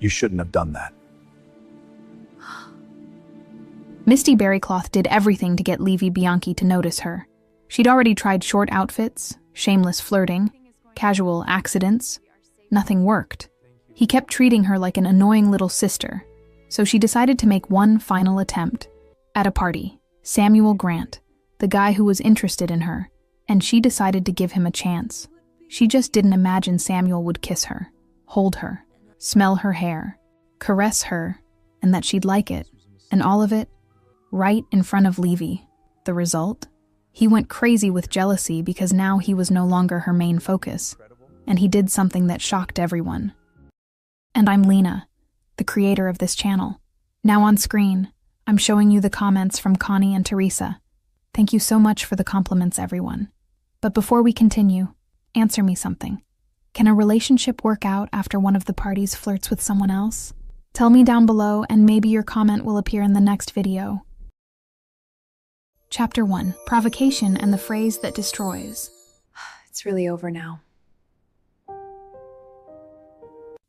You shouldn't have done that. Misty Berrycloth did everything to get Levy Bianchi to notice her. She'd already tried short outfits, shameless flirting, casual accidents. Nothing worked. He kept treating her like an annoying little sister, so she decided to make one final attempt. At a party, Samuel Grant, the guy who was interested in her, and she decided to give him a chance. She just didn't imagine Samuel would kiss her, hold her, smell her hair, caress her, and that she'd like it, and all of it right in front of Levy. The result? He went crazy with jealousy because now he was no longer her main focus, and he did something that shocked everyone. And I'm Lena, the creator of this channel. Now on screen, I'm showing you the comments from Connie and Teresa. Thank you so much for the compliments, everyone. But before we continue, answer me something. Can a relationship work out after one of the parties flirts with someone else? Tell me down below and maybe your comment will appear in the next video. Chapter 1. Provocation and the Phrase That Destroys. It's really over now.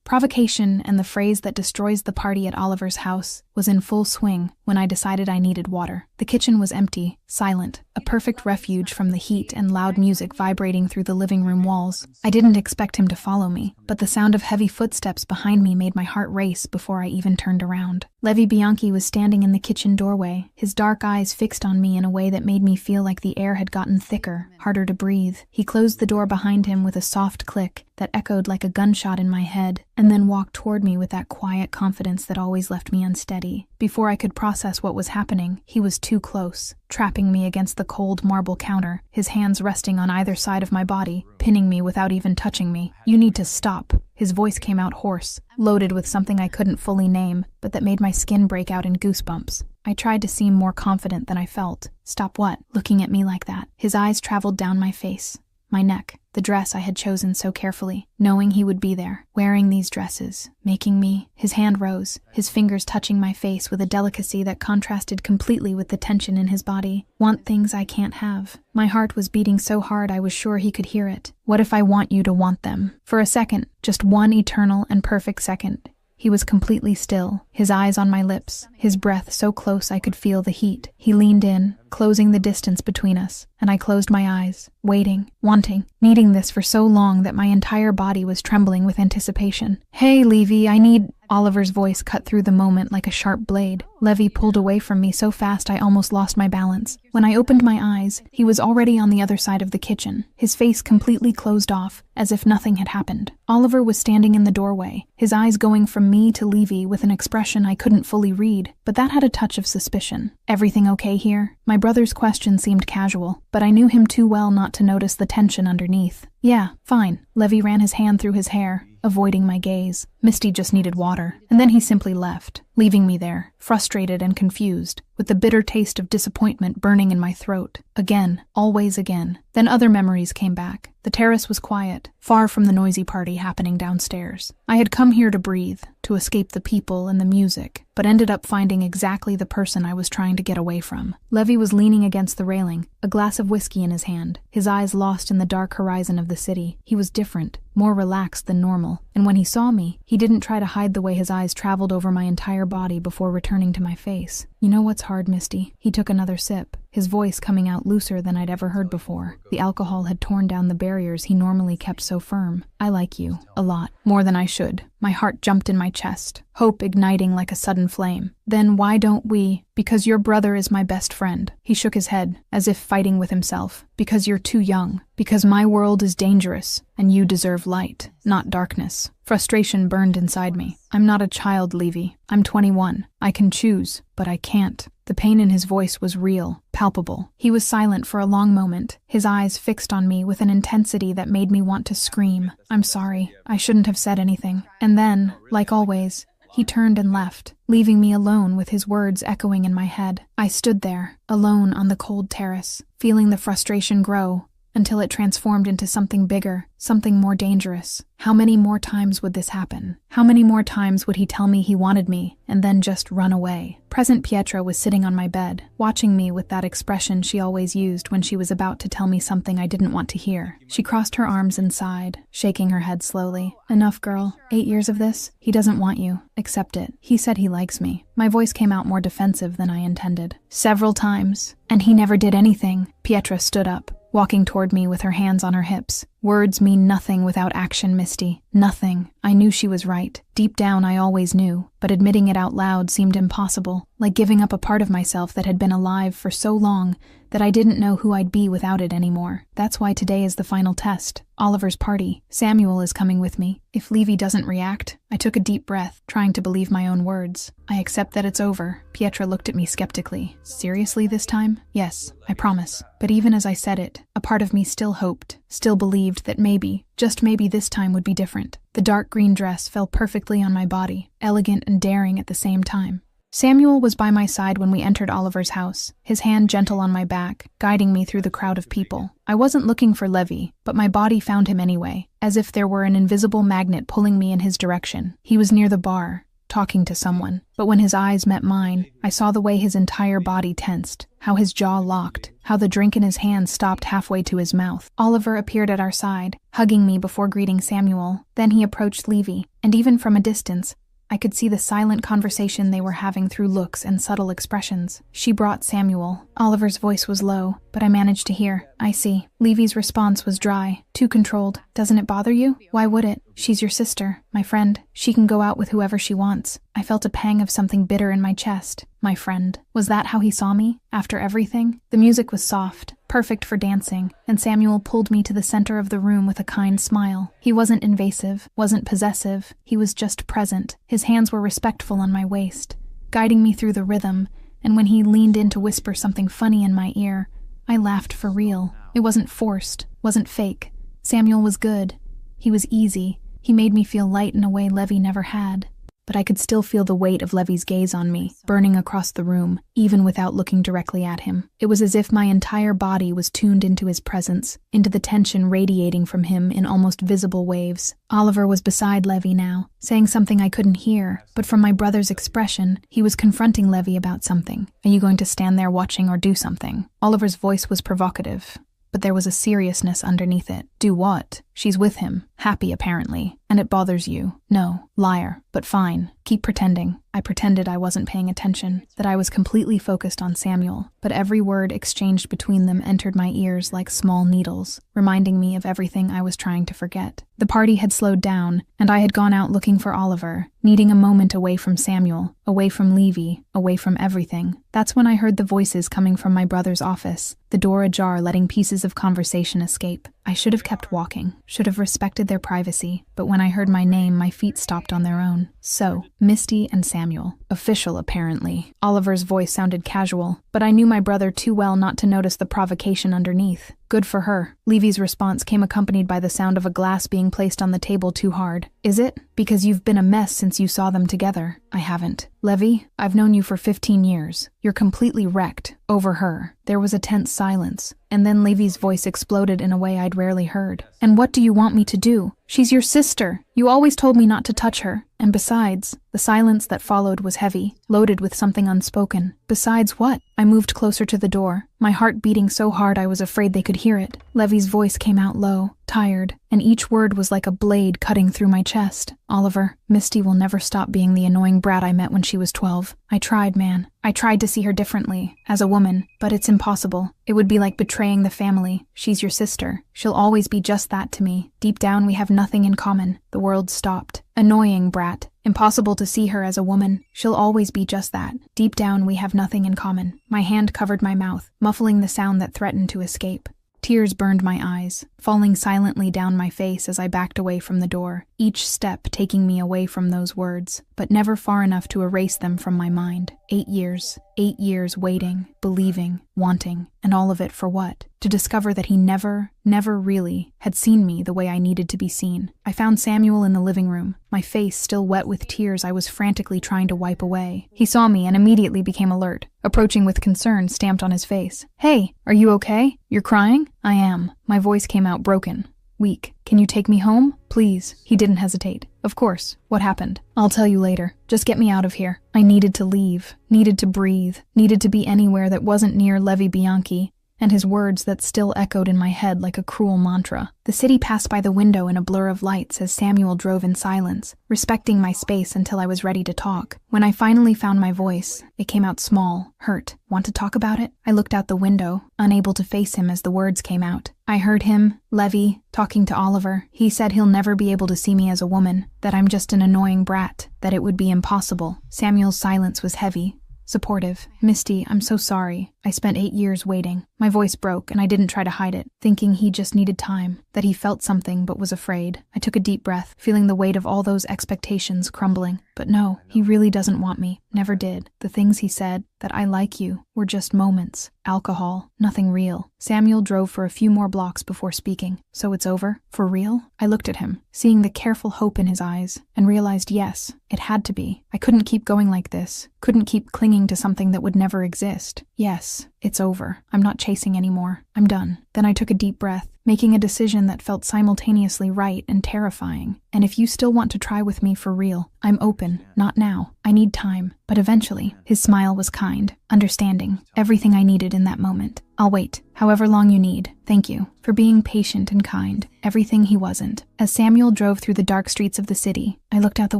Provocation and the phrase that destroys the party at Oliver's house was in full swing when I decided I needed water. The kitchen was empty, silent, a perfect refuge from the heat and loud music vibrating through the living room walls. I didn't expect him to follow me, but the sound of heavy footsteps behind me made my heart race before I even turned around. Levy Bianchi was standing in the kitchen doorway, his dark eyes fixed on me in a way that made me feel like the air had gotten thicker, harder to breathe. He closed the door behind him with a soft click that echoed like a gunshot in my head, and then walked toward me with that quiet confidence that always left me unsteady. Before I could process what was happening, he was too close, trapping me against the cold marble counter, his hands resting on either side of my body, pinning me without even touching me. "You need to stop." His voice came out hoarse, loaded with something I couldn't fully name, but that made my skin break out in goosebumps. I tried to seem more confident than I felt. "Stop what? Looking at me like that?" His eyes traveled down my face, my neck, the dress I had chosen so carefully, knowing he would be there, wearing these dresses, making me. His hand rose, his fingers touching my face with a delicacy that contrasted completely with the tension in his body. "Want things I can't have." My heart was beating so hard I was sure he could hear it. "What if I want you to want them?" For a second, just one eternal and perfect second, he was completely still, his eyes on my lips, his breath so close I could feel the heat. He leaned in, closing the distance between us, and I closed my eyes, waiting, wanting, needing this for so long that my entire body was trembling with anticipation. "Hey, Levy, I need—" Oliver's voice cut through the moment like a sharp blade. Levy pulled away from me so fast I almost lost my balance. When I opened my eyes, he was already on the other side of the kitchen, his face completely closed off, as if nothing had happened. Oliver was standing in the doorway, his eyes going from me to Levy with an expression I couldn't fully read, but that had a touch of suspicion. "Everything okay here?" My brother's question seemed casual, but I knew him too well not to notice the tension underneath. "Yeah, fine." Levy ran his hand through his hair, avoiding my gaze. Misty just needed water, and then he simply left, leaving me there, frustrated and confused, with the bitter taste of disappointment burning in my throat. Again, always again. Then other memories came back. The terrace was quiet, far from the noisy party happening downstairs. I had come here to breathe, to escape the people and the music, but ended up finding exactly the person I was trying to get away from. Levy was leaning against the railing, a glass of whiskey in his hand, his eyes lost in the dark horizon of the city. He was different, more relaxed than normal, and when he saw me, he didn't try to hide the way his eyes traveled over my entire body before returning to my face. "You know what's hard, Misty?" He took another sip, his voice coming out looser than I'd ever heard before. The alcohol had torn down the barriers he normally kept so firm. "I like you. A lot. More than I should." My heart jumped in my chest, hope igniting like a sudden flame. "Then why don't we—" "Because your brother is my best friend." He shook his head, as if fighting with himself. "Because you're too young. Because my world is dangerous, and you deserve light, not darkness." Frustration burned inside me. "I'm not a child, Levy. I'm 21. I can choose, but I can't." The pain in his voice was real, palpable. He was silent for a long moment, his eyes fixed on me with an intensity that made me want to scream. "I'm sorry. I shouldn't have said anything." And then, like always, he turned and left, leaving me alone with his words echoing in my head. I stood there, alone on the cold terrace, feeling the frustration grow, until it transformed into something bigger, something more dangerous. How many more times would this happen? How many more times would he tell me he wanted me and then just run away? Present Pietra was sitting on my bed, watching me with that expression she always used when she was about to tell me something I didn't want to hear. She crossed her arms and sighed, shaking her head slowly. Enough, girl. 8 years of this? He doesn't want you. Accept it. He said he likes me. My voice came out more defensive than I intended. Several times. And he never did anything. Pietra stood up, walking toward me with her hands on her hips. Words mean nothing without action, Misty. Nothing. I knew she was right. Deep down, I always knew, but admitting it out loud seemed impossible, like giving up a part of myself that had been alive for so long that I didn't know who I'd be without it anymore. That's why today is the final test. Oliver's party. Samuel is coming with me. If Levy doesn't react, I took a deep breath, trying to believe my own words. I accept that it's over. Pietra looked at me skeptically. Seriously this time? Yes, I promise. But even as I said it, a part of me still hoped, still believed that maybe, just maybe this time would be different. The dark green dress fell perfectly on my body, elegant and daring at the same time. Samuel was by my side when we entered Oliver's house, his hand gentle on my back, guiding me through the crowd of people. I wasn't looking for Levy, but my body found him anyway, as if there were an invisible magnet pulling me in his direction. He was near the bar, talking to someone, but when his eyes met mine, I saw the way his entire body tensed, how his jaw locked, how the drink in his hand stopped halfway to his mouth. Oliver appeared at our side, hugging me before greeting Samuel. Then he approached Levy, and even from a distance, I could see the silent conversation they were having through looks and subtle expressions. She brought Samuel. Oliver's voice was low, but I managed to hear. I see. Levy's response was dry, too controlled. Doesn't it bother you? Why would it? She's your sister, my friend. She can go out with whoever she wants. I felt a pang of something bitter in my chest. My friend. Was that how he saw me? After everything? The music was soft, perfect for dancing, and Samuel pulled me to the center of the room with a kind smile. He wasn't invasive, wasn't possessive. He was just present. His hands were respectful on my waist, guiding me through the rhythm, and when he leaned in to whisper something funny in my ear, I laughed for real. It wasn't forced, wasn't fake. Samuel was good. He was easy. He made me feel light in a way Levy never had. But I could still feel the weight of Levy's gaze on me, burning across the room, even without looking directly at him. It was as if my entire body was tuned into his presence, into the tension radiating from him in almost visible waves. Oliver was beside Levy now, saying something I couldn't hear, but from my brother's expression, he was confronting Levy about something. Are you going to stand there watching or do something? Oliver's voice was provocative, but there was a seriousness underneath it. Do what? She's with him, happy apparently, and it bothers you. No, liar, but fine. Keep pretending. I pretended I wasn't paying attention, that I was completely focused on Samuel, but every word exchanged between them entered my ears like small needles, reminding me of everything I was trying to forget. The party had slowed down, and I had gone out looking for Oliver, needing a moment away from Samuel, away from Levy, away from everything. That's when I heard the voices coming from my brother's office, the door ajar letting pieces of conversation escape. I should have kept walking, should have respected their privacy, but when I heard my name, my feet stopped on their own. So, Misty and Samuel. Official, apparently. Oliver's voice sounded casual, but I knew my brother too well not to notice the provocation underneath. Good for her. Levy's response came accompanied by the sound of a glass being placed on the table too hard. Is it? Because you've been a mess since you saw them together. I haven't. Levy, I've known you for 15 years. You're completely wrecked. Over her. There was a tense silence, and then Levy's voice exploded in a way I'd rarely heard. And what do you want me to do? She's your sister. You always told me not to touch her. And besides, the silence that followed was heavy, loaded with something unspoken. Besides what? I moved closer to the door, my heart beating so hard I was afraid they could hear it. Levy's voice came out low, tired, and each word was like a blade cutting through my chest. Oliver, Misty will never stop being the annoying brat I met when she was 12. I tried, man. I tried to see her differently, as a woman, but it's impossible. It would be like betraying the family. She's your sister. She'll always be just that to me. Deep down, we have nothing in common. The world stopped. Annoying brat. Impossible to see her as a woman. She'll always be just that. Deep down, we have nothing in common. My hand covered my mouth, muffling the sound that threatened to escape. Tears burned my eyes, falling silently down my face as I backed away from the door, each step taking me away from those words, but never far enough to erase them from my mind. 8 years. 8 years waiting, believing, wanting, and all of it for what? To discover that he never really had seen me the way I needed to be seen. I found Samuel in the living room, my face still wet with tears I was frantically trying to wipe away. He saw me and immediately became alert, approaching with concern stamped on his face. "Hey, are you okay? You're crying?" "I am." My voice came out broken, weak. "Can you take me home? Please." He didn't hesitate. "Of course. What happened?" "I'll tell you later. Just get me out of here." I needed to leave, needed to breathe, needed to be anywhere that wasn't near Levi Bianchi, and his words that still echoed in my head like a cruel mantra. The city passed by the window in a blur of lights as Samuel drove in silence, respecting my space until I was ready to talk. When I finally found my voice, it came out small, hurt. "Want to talk about it?" I looked out the window, unable to face him as the words came out. I heard him, Levi, talking to Oliver. He said he'll never be able to see me as a woman, that I'm just an annoying brat, that it would be impossible. Samuel's silence was heavy, supportive. "Misty, I'm so sorry. I spent 8 years waiting." My voice broke, and I didn't try to hide it, thinking he just needed time, that he felt something but was afraid. I took a deep breath, feeling the weight of all those expectations crumbling. But no, he really doesn't want me. Never did. The things he said, that "I like you," were just moments. Alcohol, nothing real. Samuel drove for a few more blocks before speaking. "So it's over? For real?" I looked at him, seeing the careful hope in his eyes, and realized yes, it had to be. I couldn't keep going like this. Couldn't keep clinging to something that would never exist. Yes, it's over. I'm not chasing anymore. I'm done. Then I took a deep breath, making a decision that felt simultaneously right and terrifying. "And if you still want to try with me for real, I'm open. Not now. I need time. But eventually." His smile was kind, understanding, everything I needed in that moment. "I'll wait, however long you need. Thank you for being patient and kind." Everything he wasn't. As Samuel drove through the dark streets of the city, I looked out the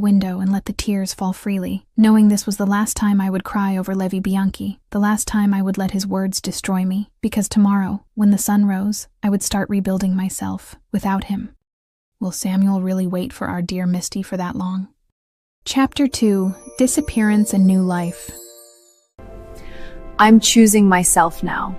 window and let the tears fall freely, knowing this was the last time I would cry over Levi Bianchi, the last time I would let his words destroy me, because tomorrow, when the sun rose, I would start rebuilding myself without him. Will Samuel really wait for our dear Misty for that long? Chapter 2: Disappearance and New Life. I'm choosing myself now.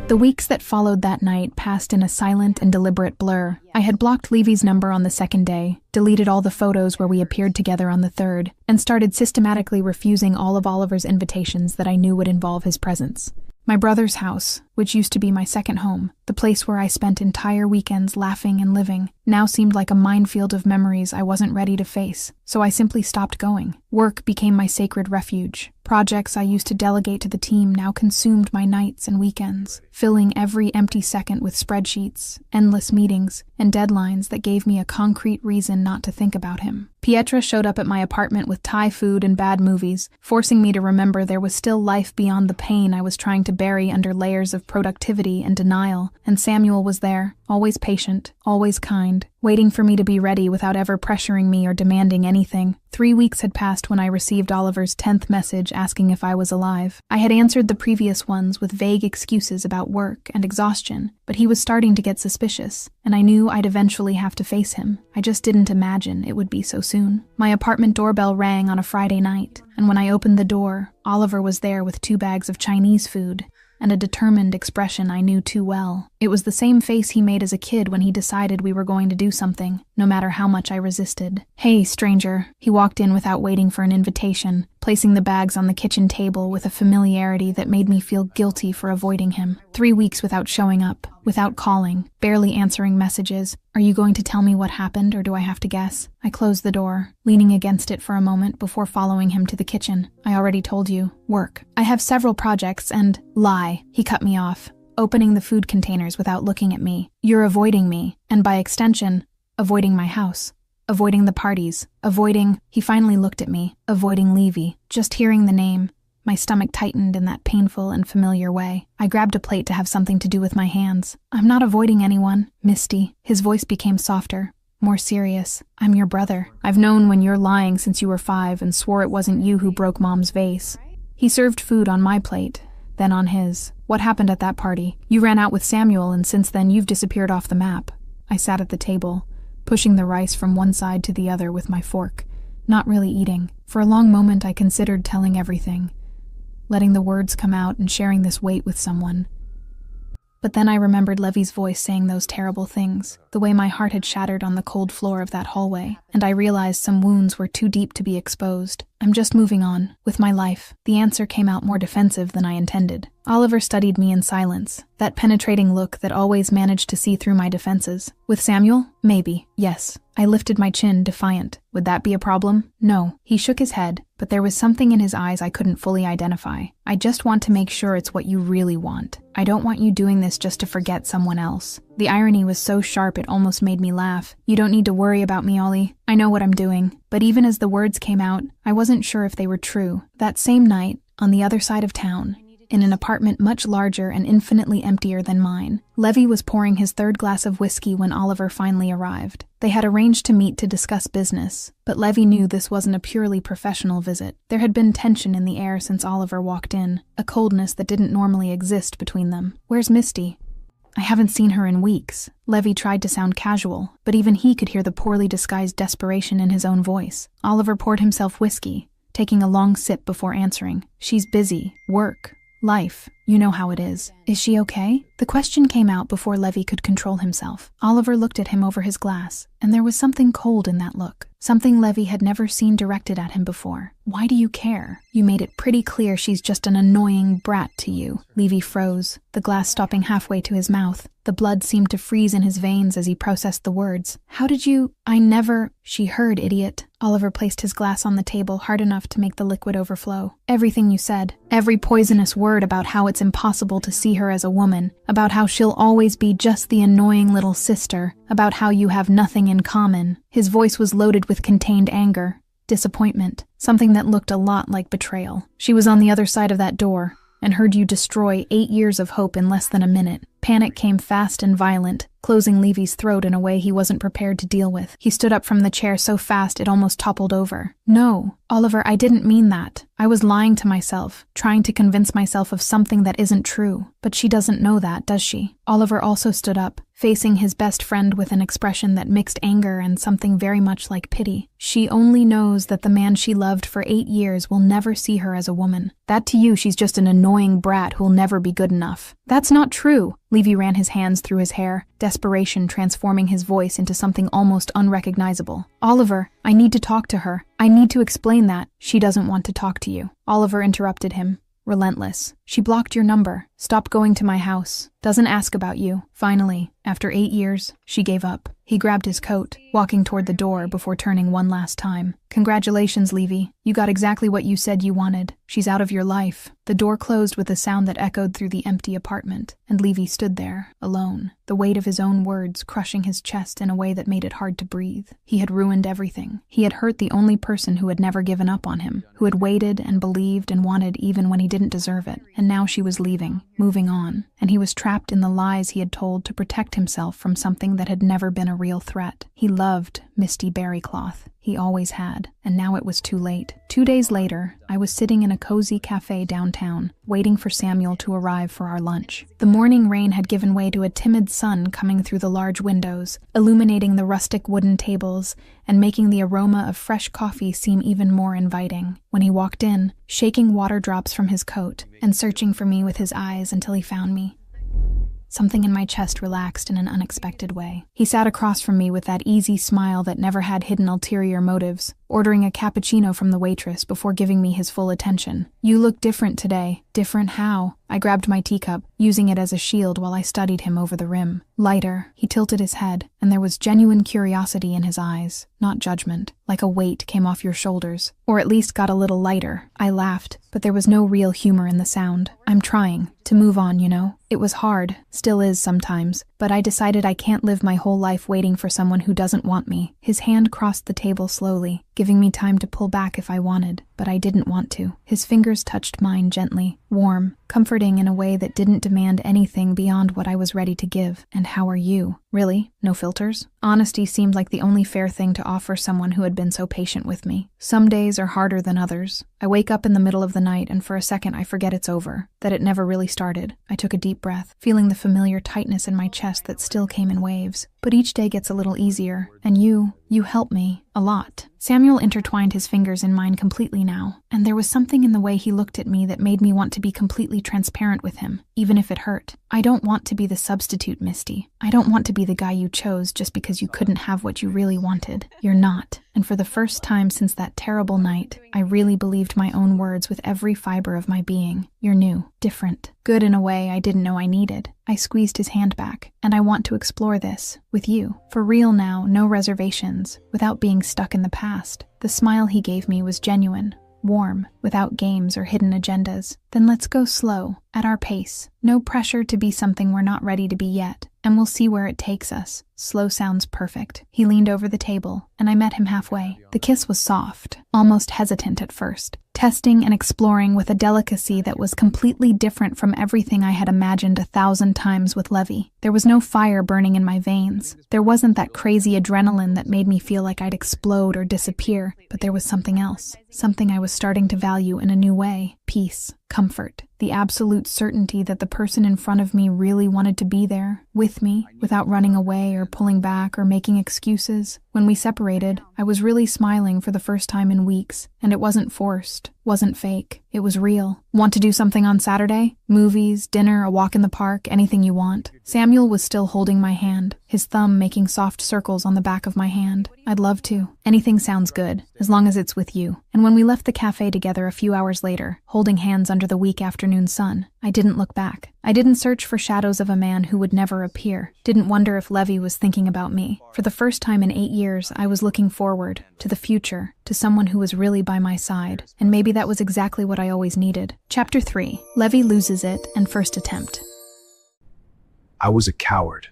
The weeks that followed that night passed in a silent and deliberate blur. I had blocked Levy's number on the second day, deleted all the photos where we appeared together on the third, and started systematically refusing all of Oliver's invitations that I knew would involve his presence. My brother's house, which used to be my second home, the place where I spent entire weekends laughing and living, now seemed like a minefield of memories I wasn't ready to face, so I simply stopped going. Work became my sacred refuge. Projects I used to delegate to the team now consumed my nights and weekends, filling every empty second with spreadsheets, endless meetings, and deadlines that gave me a concrete reason not to think about him. Pietra showed up at my apartment with Thai food and bad movies, forcing me to remember there was still life beyond the pain I was trying to bury under layers of productivity and denial, and Samuel was there, always patient, always kind, waiting for me to be ready without ever pressuring me or demanding anything. 3 weeks had passed when I received Oliver's 10th message asking if I was alive. I had answered the previous ones with vague excuses about work and exhaustion, but he was starting to get suspicious, and I knew I'd eventually have to face him. I just didn't imagine it would be so soon. My apartment doorbell rang on a Friday night, and when I opened the door, Oliver was there with 2 bags of Chinese food, and a determined expression I knew too well. It was the same face he made as a kid when he decided we were going to do something, no matter how much I resisted. "Hey, stranger." He walked in without waiting for an invitation, placing the bags on the kitchen table with a familiarity that made me feel guilty for avoiding him. 3 weeks without showing up, without calling, barely answering messages. "Are you going to tell me what happened, or do I have to guess?" I closed the door, leaning against it for a moment before following him to the kitchen. "I already told you. Work. I have several projects and—" "Lie." He cut me off, opening the food containers without looking at me. "You're avoiding me, and by extension, avoiding my house. Avoiding the parties. Avoiding—" He finally looked at me. "Avoiding Levy." Just hearing the name, my stomach tightened in that painful and familiar way. I grabbed a plate to have something to do with my hands. "I'm not avoiding anyone, Misty." His voice became softer, more serious. "I'm your brother. I've known when you're lying since you were 5 and swore it wasn't you who broke Mom's vase." He served food on my plate, then on his. "What happened at that party? You ran out with Samuel, and since then you've disappeared off the map." I sat at the table, pushing the rice from one side to the other with my fork, not really eating. For a long moment I considered telling everything, letting the words come out and sharing this weight with someone. But then I remembered Levy's voice saying those terrible things, the way my heart had shattered on the cold floor of that hallway, and I realized some wounds were too deep to be exposed. I'm just moving on, with my life. The answer came out more defensive than I intended. Oliver studied me in silence, that penetrating look that always managed to see through my defenses. With Samuel? Maybe, yes. I lifted my chin, defiant. Would that be a problem? No. He shook his head, but there was something in his eyes I couldn't fully identify. I just want to make sure it's what you really want. I don't want you doing this just to forget someone else. The irony was so sharp it almost made me laugh. You don't need to worry about me, Ollie. I know what I'm doing. But even as the words came out, I wasn't sure if they were true. That same night, on the other side of town, in an apartment much larger and infinitely emptier than mine, Levy was pouring his third glass of whiskey when Oliver finally arrived. They had arranged to meet to discuss business, but Levy knew this wasn't a purely professional visit. There had been tension in the air since Oliver walked in, a coldness that didn't normally exist between them. Where's Misty? I haven't seen her in weeks. Levy tried to sound casual, but even he could hear the poorly disguised desperation in his own voice. Oliver poured himself whiskey, taking a long sip before answering. She's busy. Work. Life. You know how it is. Is she okay? The question came out before Levy could control himself. Oliver looked at him over his glass, and there was something cold in that look. Something Levy had never seen directed at him before. Why do you care? You made it pretty clear she's just an annoying brat to you. Levy froze, the glass stopping halfway to his mouth. The blood seemed to freeze in his veins as he processed the words. How did you— I never— She heard, idiot. Oliver placed his glass on the table hard enough to make the liquid overflow. Everything you said. Every poisonous word about how it's impossible to see her as a woman, about how she'll always be just the annoying little sister, about how you have nothing in common. His voice was loaded with contained anger, disappointment, something that looked a lot like betrayal. She was on the other side of that door, and heard you destroy 8 years of hope in less than a minute. Panic came fast and violent, closing Levy's throat in a way he wasn't prepared to deal with. He stood up from the chair so fast it almost toppled over. No, Oliver, I didn't mean that. I was lying to myself, trying to convince myself of something that isn't true. But she doesn't know that, does she? Oliver also stood up, facing his best friend with an expression that mixed anger and something very much like pity. She only knows that the man she loved for 8 years will never see her as a woman. That to you, she's just an annoying brat who'll never be good enough. That's not true. Levy ran his hands through his hair, desperation transforming his voice into something almost unrecognizable. Oliver, I need to talk to her. I need to explain that. She doesn't want to talk to you. Oliver interrupted him, relentless. She blocked your number, stopped going to my house, doesn't ask about you. Finally, after 8 years, she gave up. He grabbed his coat, walking toward the door before turning one last time. Congratulations, Levy. You got exactly what you said you wanted. She's out of your life. The door closed with a sound that echoed through the empty apartment, and Levy stood there, alone, the weight of his own words crushing his chest in a way that made it hard to breathe. He had ruined everything. He had hurt the only person who had never given up on him, who had waited and believed and wanted even when he didn't deserve it. And now she was leaving, moving on, and he was trapped in the lies he had told to protect himself from something that had never been a real threat. He loved Misty Berrycloth. He always had, and now it was too late. 2 days later, I was sitting in a cozy cafe downtown, waiting for Samuel to arrive for our lunch. The morning rain had given way to a timid sun coming through the large windows, illuminating the rustic wooden tables and making the aroma of fresh coffee seem even more inviting. When he walked in, shaking water drops from his coat and searching for me with his eyes until he found me, something in my chest relaxed in an unexpected way. He sat across from me with that easy smile that never had hidden ulterior motives, ordering a cappuccino from the waitress before giving me his full attention. You look different today. Different how? I grabbed my teacup, using it as a shield while I studied him over the rim. Lighter. He tilted his head, and there was genuine curiosity in his eyes, not judgment. Like a weight came off your shoulders, or at least got a little lighter. I laughed, but there was no real humor in the sound. I'm trying to move on, you know? It was hard, still is sometimes, but I decided I can't live my whole life waiting for someone who doesn't want me. His hand crossed the table slowly, giving me time to pull back if I wanted, but I didn't want to. His fingers touched mine gently, warm, comforting in a way that didn't demand anything beyond what I was ready to give. And how are you? Really? No filters? Honesty seemed like the only fair thing to offer someone who had been so patient with me. Some days are harder than others. I wake up in the middle of the night and for a second I forget it's over, that it never really started. I took a deep breath, feeling the familiar tightness in my chest that still came in waves. but each day gets a little easier, and you help me a lot. Samuel intertwined his fingers in mine completely now, and there was something in the way he looked at me that made me want to be completely transparent with him, even if it hurt. I don't want to be the substitute, Misty. I don't want to be the guy you chose just because you couldn't have what you really wanted. You're not. And for the first time since that terrible night, I really believed my own words with every fiber of my being. You're new, different, good in a way I didn't know I needed. I squeezed his hand back, and I want to explore this with you. For real now, no reservations, without being stuck in the past. The smile he gave me was genuine, warm, without games or hidden agendas. Then let's go slow, at our pace. No pressure to be something we're not ready to be yet, and we'll see where it takes us. Slow sounds perfect. He leaned over the table, and I met him halfway. The kiss was soft, almost hesitant at first, testing and exploring with a delicacy that was completely different from everything I had imagined 1,000 times with Levy. There was no fire burning in my veins. There wasn't that crazy adrenaline that made me feel like I'd explode or disappear, but there was something else, something I was starting to value in a new way. Peace, comfort, the absolute certainty that the person in front of me really wanted to be there, with me, without running away or pulling back or making excuses. When we separated, I was really smiling for the first time in weeks, and it wasn't forced, wasn't fake. It was real. Want to do something on Saturday? Movies, dinner, a walk in the park, anything you want. Samuel was still holding my hand, his thumb making soft circles on the back of my hand. I'd love to. Anything sounds good, as long as it's with you. And when we left the cafe together a few hours later, holding hands under the weak afternoon sun, I didn't look back. I didn't search for shadows of a man who would never appear. Didn't wonder if Levy was thinking about me. For the first time in 8 years, I was looking forward, to the future, to someone who was really by my side. And maybe that was exactly what I always needed. Chapter 3. Levy loses it and first attempt. I was a coward.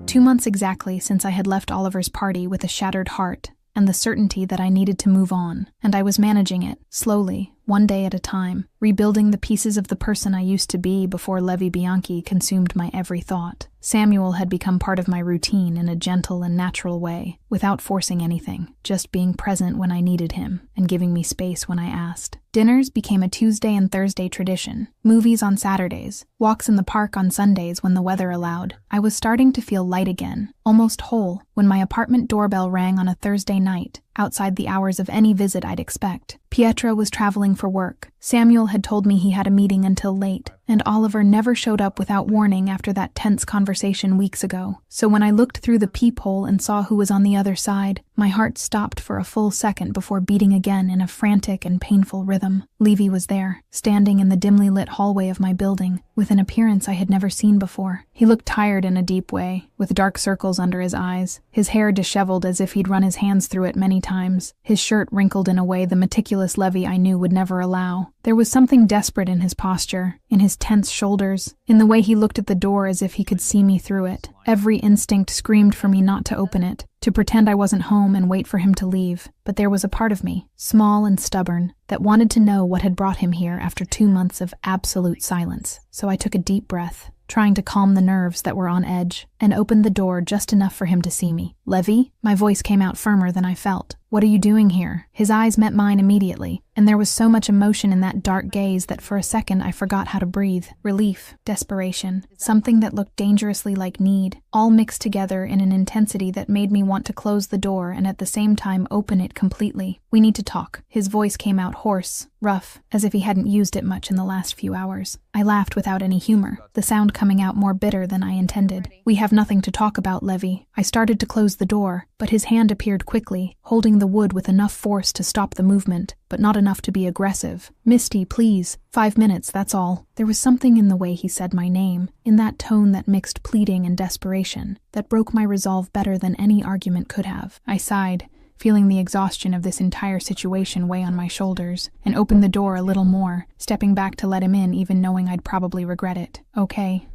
2 months exactly since I had left Oliver's party with a shattered heart and the certainty that I needed to move on, and I was managing it, slowly, one day at a time, rebuilding the pieces of the person I used to be before Levi Bianchi consumed my every thought. Samuel had become part of my routine in a gentle and natural way, without forcing anything, just being present when I needed him, and giving me space when I asked. Dinners became a Tuesday and Thursday tradition, movies on Saturdays, walks in the park on Sundays when the weather allowed. I was starting to feel light again, almost whole, when my apartment doorbell rang on a Thursday night, outside the hours of any visit I'd expect. Pietro was traveling for work. Samuel had told me he had a meeting until late, and Oliver never showed up without warning after that tense conversation weeks ago. So when I looked through the peephole and saw who was on the other side, my heart stopped for a full second before beating again in a frantic and painful rhythm. Levy was there, standing in the dimly lit hallway of my building, with an appearance I had never seen before. He looked tired in a deep way, with dark circles under his eyes, his hair disheveled as if he'd run his hands through it many times, his shirt wrinkled in a way the meticulous Levy I knew would never allow. There was something desperate in his posture, in his tense shoulders, in the way he looked at the door as if he could see me through it. Every instinct screamed for me not to open it, to pretend I wasn't home and wait for him to leave. But there was a part of me, small and stubborn, that wanted to know what had brought him here after 2 months of absolute silence. So I took a deep breath, trying to calm the nerves that were on edge, and opened the door just enough for him to see me. "Levy?" My voice came out firmer than I felt. "What are you doing here?" His eyes met mine immediately, and there was so much emotion in that dark gaze that for a second I forgot how to breathe. Relief, desperation, something that looked dangerously like need, all mixed together in an intensity that made me want to close the door and at the same time open it completely. "We need to talk." His voice came out hoarse, rough, as if he hadn't used it much in the last few hours. I laughed without any humor, the sound coming out more bitter than I intended. "We have nothing to talk about, Levy." I started to close the door, but his hand appeared quickly, holding the wood with enough force to stop the movement, but not enough to be aggressive. "Misty, please. 5 minutes, that's all." There was something in the way he said my name, in that tone that mixed pleading and desperation, that broke my resolve better than any argument could have. I sighed, feeling the exhaustion of this entire situation weigh on my shoulders, and opened the door a little more, stepping back to let him in even knowing I'd probably regret it. "Okay.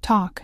Talk."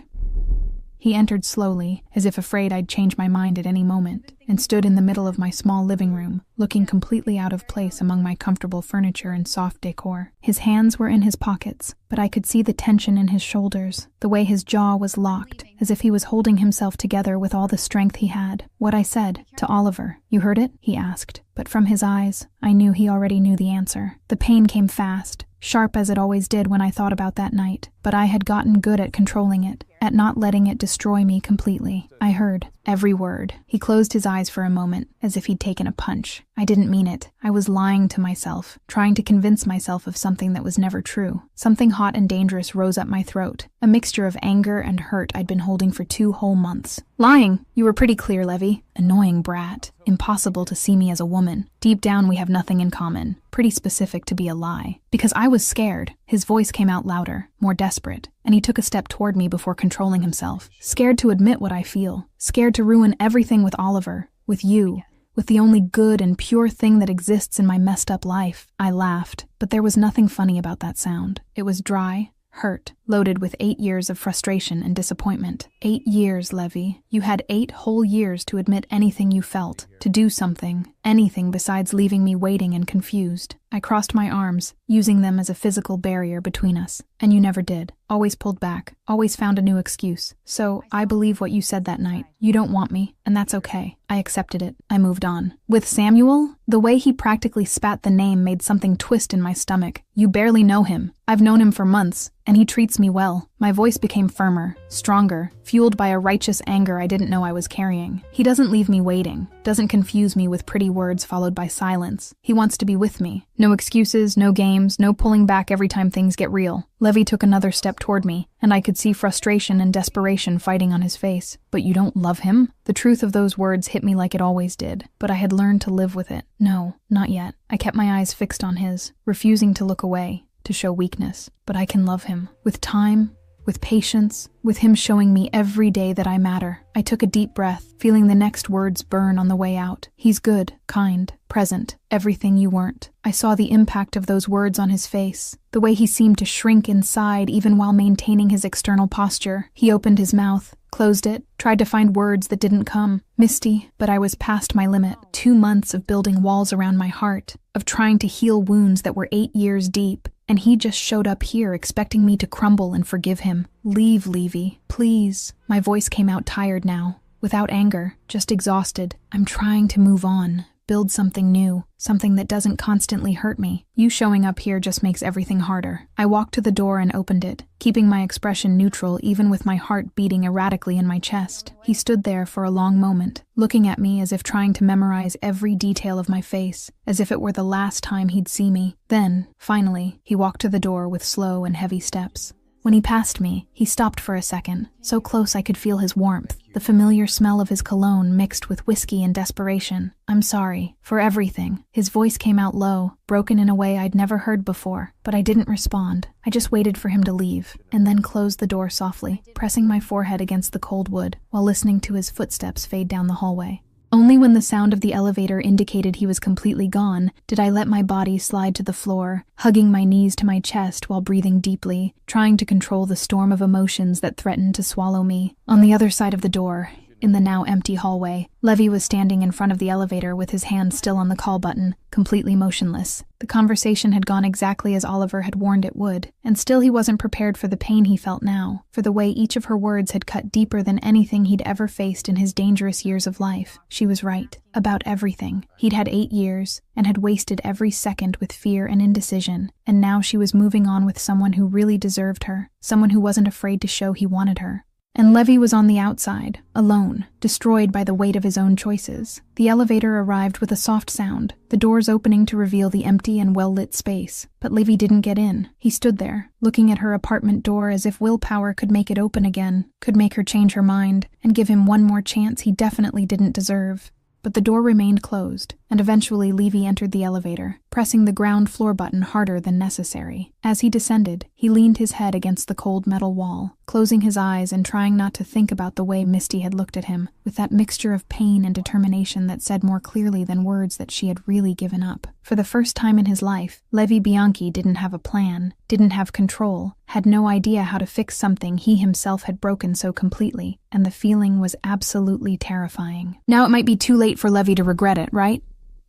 He entered slowly, as if afraid I'd change my mind at any moment, and stood in the middle of my small living room, looking completely out of place among my comfortable furniture and soft decor. His hands were in his pockets, but I could see the tension in his shoulders, the way his jaw was locked, as if he was holding himself together with all the strength he had. "What I said, to Oliver. You heard it?" he asked, but from his eyes, I knew he already knew the answer. The pain came fast, sharp as it always did when I thought about that night. but I had gotten good at controlling it, at not letting it destroy me completely. I heard every word. He closed his eyes for a moment, as if he'd taken a punch. I didn't mean it. I was lying to myself, trying to convince myself of something that was never true. Something hot and dangerous rose up my throat, a mixture of anger and hurt I'd been holding for 2 whole months. Lying! You were pretty clear, Levy. Annoying brat. Impossible to see me as a woman. Deep down we have nothing in common. Pretty specific to be a lie. Because I was scared. His voice came out louder, more desperate, and he took a step toward me before controlling himself. Scared to admit what I feel. Scared to ruin everything with Oliver. With you. With the only good and pure thing that exists in my messed up life. I laughed, but there was nothing funny about that sound. It was dry, hurt, loaded with 8 years of frustration and disappointment. 8 years, Levy. You had 8 whole years to admit anything you felt, to do something, anything besides leaving me waiting and confused. I crossed my arms, using them as a physical barrier between us, and you never did. Always pulled back, always found a new excuse. So, I believe what you said that night. You don't want me, and that's okay. I accepted it. I moved on. With Samuel, the way he practically spat the name made something twist in my stomach. You barely know him. I've known him for months, and he treats me well. My voice became firmer, stronger, fueled by a righteous anger I didn't know I was carrying. He doesn't leave me waiting, doesn't confuse me with pretty words followed by silence. He wants to be with me. No excuses, no games, no pulling back every time things get real. Levy took another step toward me, and I could see frustration and desperation fighting on his face. But you don't love him? The truth of those words hit me like it always did, but I had learned to live with it. No, not yet. I kept my eyes fixed on his, refusing to look away, to show weakness. But I can love him. With time, with patience, with him showing me every day that I matter. I took a deep breath, feeling the next words burn on the way out. He's good, kind, present, everything you weren't. I saw the impact of those words on his face, the way he seemed to shrink inside even while maintaining his external posture. He opened his mouth, closed it, tried to find words that didn't come. Misty, but I was past my limit. 2 months of building walls around my heart, of trying to heal wounds that were 8 years deep. And he just showed up here expecting me to crumble and forgive him. Leave, Levy. Please. My voice came out tired now, without anger, just exhausted. I'm trying to move on, build something new, something that doesn't constantly hurt me. You showing up here just makes everything harder. I walked to the door and opened it, keeping my expression neutral even with my heart beating erratically in my chest. He stood there for a long moment, looking at me as if trying to memorize every detail of my face, as if it were the last time he'd see me. Then, finally, he walked to the door with slow and heavy steps. When he passed me, he stopped for a second, so close I could feel his warmth, the familiar smell of his cologne mixed with whiskey and desperation. I'm sorry, for everything. His voice came out low, broken in a way I'd never heard before, but I didn't respond. I just waited for him to leave, and then closed the door softly, pressing my forehead against the cold wood, while listening to his footsteps fade down the hallway. Only when the sound of the elevator indicated he was completely gone did I let my body slide to the floor, hugging my knees to my chest while breathing deeply, trying to control the storm of emotions that threatened to swallow me. On the other side of the door, in the now empty hallway, Levy was standing in front of the elevator with his hand still on the call button, completely motionless. The conversation had gone exactly as Oliver had warned it would, and still he wasn't prepared for the pain he felt now, for the way each of her words had cut deeper than anything he'd ever faced in his dangerous years of life. She was right. About everything. He'd had 8 years, and had wasted every second with fear and indecision, and now she was moving on with someone who really deserved her, someone who wasn't afraid to show he wanted her. And Levy was on the outside, alone, destroyed by the weight of his own choices. The elevator arrived with a soft sound, the doors opening to reveal the empty and well-lit space. But Levy didn't get in. He stood there, looking at her apartment door as if willpower could make it open again, could make her change her mind, and give him one more chance he definitely didn't deserve. But the door remained closed, and eventually Levy entered the elevator, pressing the ground floor button harder than necessary. As he descended, he leaned his head against the cold metal wall, closing his eyes and trying not to think about the way Misty had looked at him, with that mixture of pain and determination that said more clearly than words that she had really given up. For the first time in his life, Levy Bianchi didn't have a plan, didn't have control, had no idea how to fix something he himself had broken so completely, and the feeling was absolutely terrifying. Now it might be too late for Levy to regret it, right?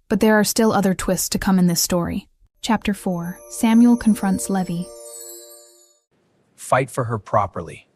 But there are still other twists to come in this story. Chapter 4. Samuel confronts Levy. Fight for her properly.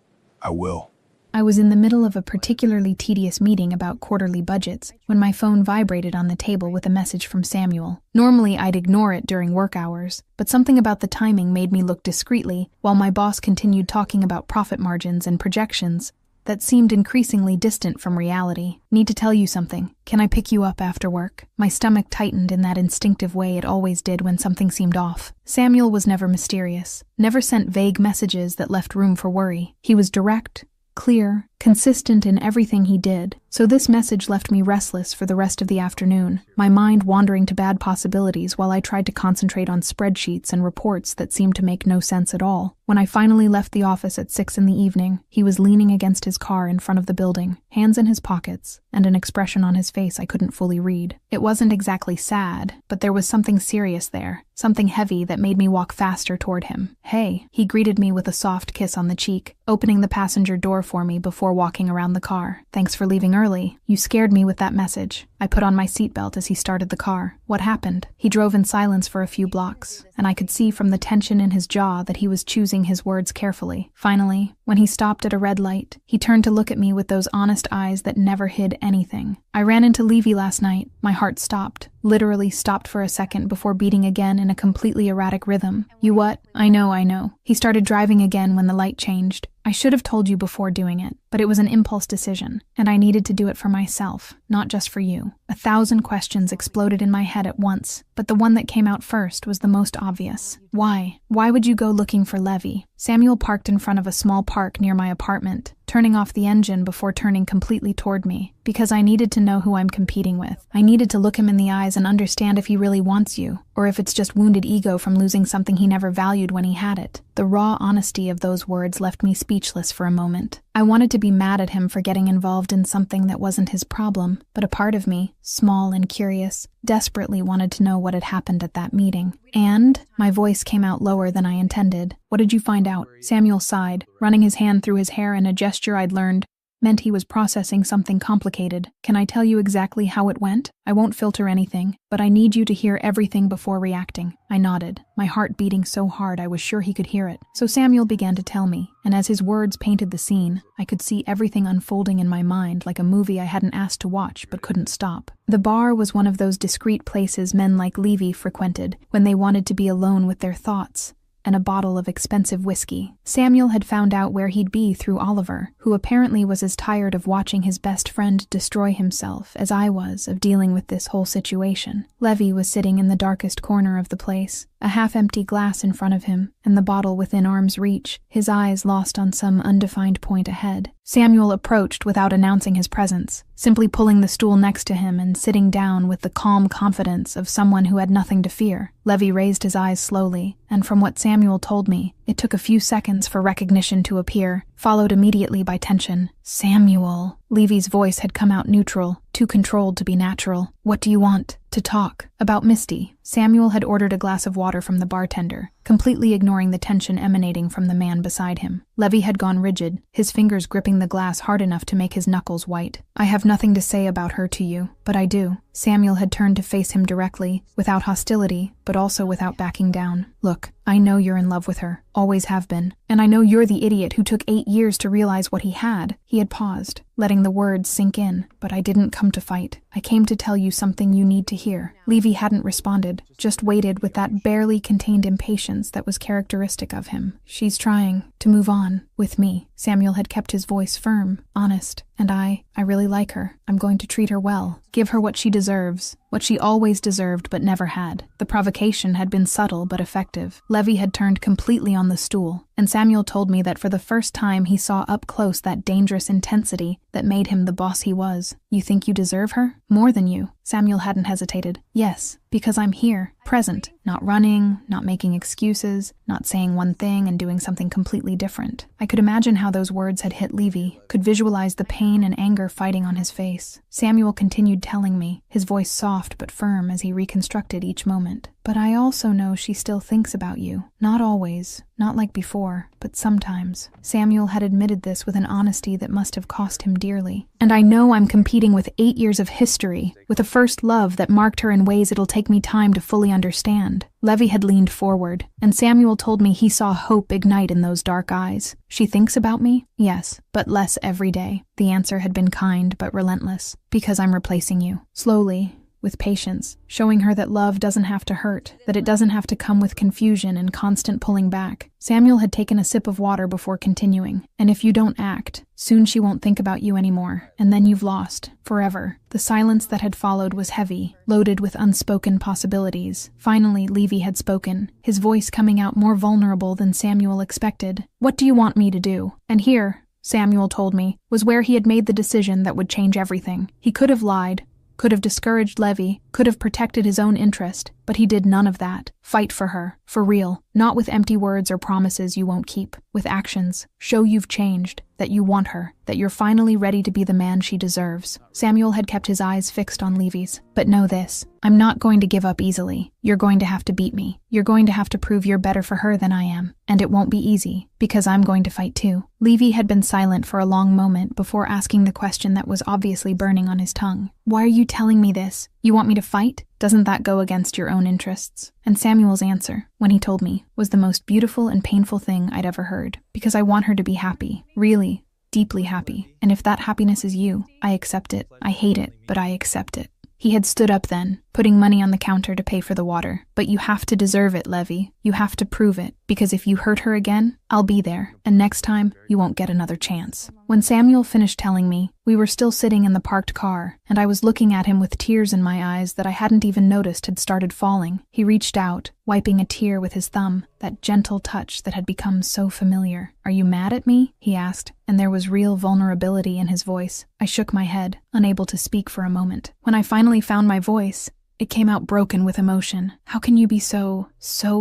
I will. I was in the middle of a particularly tedious meeting about quarterly budgets when my phone vibrated on the table with a message from Samuel. Normally, I'd ignore it during work hours, but something about the timing made me look discreetly while my boss continued talking about profit margins and projections that seemed increasingly distant from reality. Need to tell you something. Can I pick you up after work? My stomach tightened in that instinctive way it always did when something seemed off. Samuel was never mysterious, never sent vague messages that left room for worry. He was direct, clear, consistent in everything he did. So this message left me restless for the rest of the afternoon, my mind wandering to bad possibilities while I tried to concentrate on spreadsheets and reports that seemed to make no sense at all. When I finally left the office at 6 in the evening, he was leaning against his car in front of the building, hands in his pockets, and an expression on his face I couldn't fully read. It wasn't exactly sad, but there was something serious there, something heavy that made me walk faster toward him. "Hey," he greeted me with a soft kiss on the cheek, opening the passenger door for me before walking around the car. "Thanks for leaving early. You scared me with that message." I put on my seatbelt as he started the car. "What happened?" He drove in silence for a few blocks, and I could see from the tension in his jaw that he was choosing his words carefully. Finally, when he stopped at a red light, he turned to look at me with those honest eyes that never hid anything. "I ran into Levy last night." My heart stopped, literally stopped for a second before beating again in a completely erratic rhythm. "You what?" I know. He started driving again when the light changed. "I should have told you before doing it, but it was an impulse decision, and I needed to do it for myself, not just for you." 1,000 questions exploded in my head at once, but the one that came out first was the most obvious. Why? Why would you go looking for Levy? Samuel parked in front of a small park near my apartment, turning off the engine before turning completely toward me. "Because I needed to know who I'm competing with. I needed to look him in the eyes and understand if he really wants you, or if it's just wounded ego from losing something he never valued when he had it." The raw honesty of those words left me speechless for a moment. I wanted to be mad at him for getting involved in something that wasn't his problem, but a part of me, small and curious, desperately wanted to know what had happened at that meeting. "And?" My voice came out lower than I intended. "What did you find out?" Samuel sighed, running his hand through his hair in a gesture I'd learned meant he was processing something complicated. "Can I tell you exactly how it went? I won't filter anything, but I need you to hear everything before reacting." I nodded, my heart beating so hard I was sure he could hear it. So Samuel began to tell me, and as his words painted the scene, I could see everything unfolding in my mind like a movie I hadn't asked to watch but couldn't stop. The bar was one of those discreet places men like Levy frequented when they wanted to be alone with their thoughts, and a bottle of expensive whiskey. Samuel had found out where he'd be through Oliver, who apparently was as tired of watching his best friend destroy himself as I was of dealing with this whole situation. Levy was sitting in the darkest corner of the place, a half-empty glass in front of him, and the bottle within arm's reach, his eyes lost on some undefined point ahead. Samuel approached without announcing his presence, simply pulling the stool next to him and sitting down with the calm confidence of someone who had nothing to fear. Levy raised his eyes slowly, and from what Samuel told me, it took a few seconds for recognition to appear, followed immediately by tension. "Samuel." Levy's voice had come out neutral, too controlled to be natural. "What do you want?" "To talk. About Misty." Samuel had ordered a glass of water from the bartender, completely ignoring the tension emanating from the man beside him. Levy had gone rigid, his fingers gripping the glass hard enough to make his knuckles white. "I have nothing to say about her to you, but I do." Samuel had turned to face him directly, without hostility, but also without backing down. "Look, I know you're in love with her, always have been, and I know you're the idiot who took 8 years to realize what he had." He had paused, letting the words sink in. "But I didn't come to fight. I came to tell you something you need to hear." Levy hadn't responded, just waited with that barely contained impatience that was characteristic of him. "She's trying to move on with me." Samuel had kept his voice firm, honest, and I really like her. I'm going to treat her well, give her what she deserves, what she always deserved but never had. The provocation had been subtle but effective. Levy had turned completely on the stool, and Samuel told me that for the first time he saw up close that dangerous intensity that made him the boss he was. "You think you deserve her? More than you." Samuel hadn't hesitated. "Yes, because I'm here, present, not running, not making excuses, not saying one thing and doing something completely different." I could imagine how those words had hit Levy, could visualize the pain and anger fighting on his face. Samuel continued telling me, his voice soft but firm as he reconstructed each moment. But I also know she still thinks about you. Not always, not like before, but sometimes. Samuel had admitted this with an honesty that must have cost him dearly. And I know I'm competing with 8 years of history, with a first love that marked her in ways it'll take me time to fully understand. Levy had leaned forward, and Samuel told me he saw hope ignite in those dark eyes. She thinks about me? Yes, but less every day. The answer had been kind but relentless. Because I'm replacing you. Slowly, with patience, showing her that love doesn't have to hurt, that it doesn't have to come with confusion and constant pulling back. Samuel had taken a sip of water before continuing. And if you don't act, soon she won't think about you anymore, and then you've lost, forever. The silence that had followed was heavy, loaded with unspoken possibilities. Finally, Levy had spoken, his voice coming out more vulnerable than Samuel expected. "What do you want me to do?" And here, Samuel told me, was where he had made the decision that would change everything. He could have lied, could have discouraged Levy, could have protected his own interest, but he did none of that. Fight for her, for real, not with empty words or promises you won't keep, with actions. Show you've changed, that you want her, that you're finally ready to be the man she deserves. Samuel had kept his eyes fixed on Levy's. But know this, I'm not going to give up easily. You're going to have to beat me. You're going to have to prove you're better for her than I am. And it won't be easy, because I'm going to fight too. Levy had been silent for a long moment before asking the question that was obviously burning on his tongue. Why are you telling me this? You want me to fight? Doesn't that go against your own interests? And Samuel's answer, when he told me, was the most beautiful and painful thing I'd ever heard. Because I want her to be happy. Really, deeply happy. And if that happiness is you, I accept it. I hate it, but I accept it. He had stood up then, putting money on the counter to pay for the water. But you have to deserve it, Levy. You have to prove it. Because if you hurt her again, I'll be there. And next time, you won't get another chance. When Samuel finished telling me, we were still sitting in the parked car, and I was looking at him with tears in my eyes that I hadn't even noticed had started falling. He reached out, wiping a tear with his thumb, that gentle touch that had become so familiar. "Are you mad at me?" he asked, and there was real vulnerability in his voice. I shook my head, unable to speak for a moment. When I finally found my voice, it came out broken with emotion. "How can you be so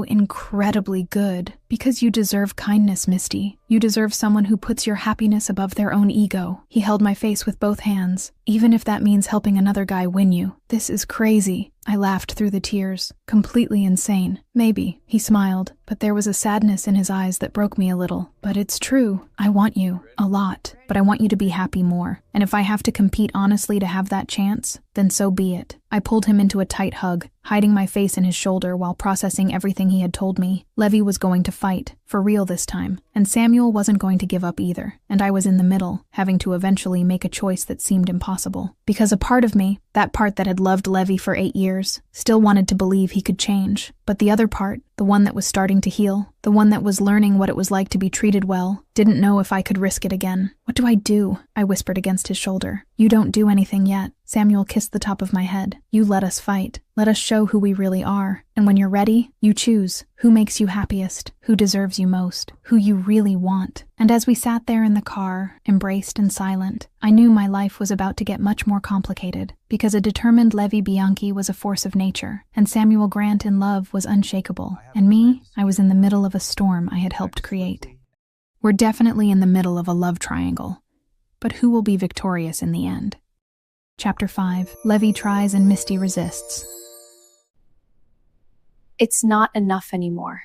incredibly good? Because you deserve kindness, Misty. You deserve someone who puts your happiness above their own ego." He held my face with both hands. "Even if that means helping another guy win you. This is crazy." I laughed through the tears. "Completely insane." "Maybe," he smiled, but there was a sadness in his eyes that broke me a little. "But it's true. I want you. A lot. But I want you to be happy more. And if I have to compete honestly to have that chance, then so be it." I pulled him into a tight hug, hiding my face in his shoulder while processing everything he had told me. Levy was going to fight, for real this time, and Samuel wasn't going to give up either, and I was in the middle, having to eventually make a choice that seemed impossible. Because a part of me, that part that had loved Levy for 8 years, still wanted to believe he could change. But the other part, the one that was starting to heal, the one that was learning what it was like to be treated well, didn't know if I could risk it again. "What do I do?" I whispered against his shoulder. "You don't do anything yet." Samuel kissed the top of my head. "You let us fight. Let us show who we really are. And when you're ready, you choose who makes you happiest, who deserves you most, who you really want." And as we sat there in the car, embraced and silent, I knew my life was about to get much more complicated, because a determined Levy Bianchi was a force of nature, and Samuel Grant in love was unshakable. And me, I was in the middle of a storm I had helped create. We're definitely in the middle of a love triangle. But who will be victorious in the end? Chapter 5. Levy tries and Misty resists. It's not enough anymore.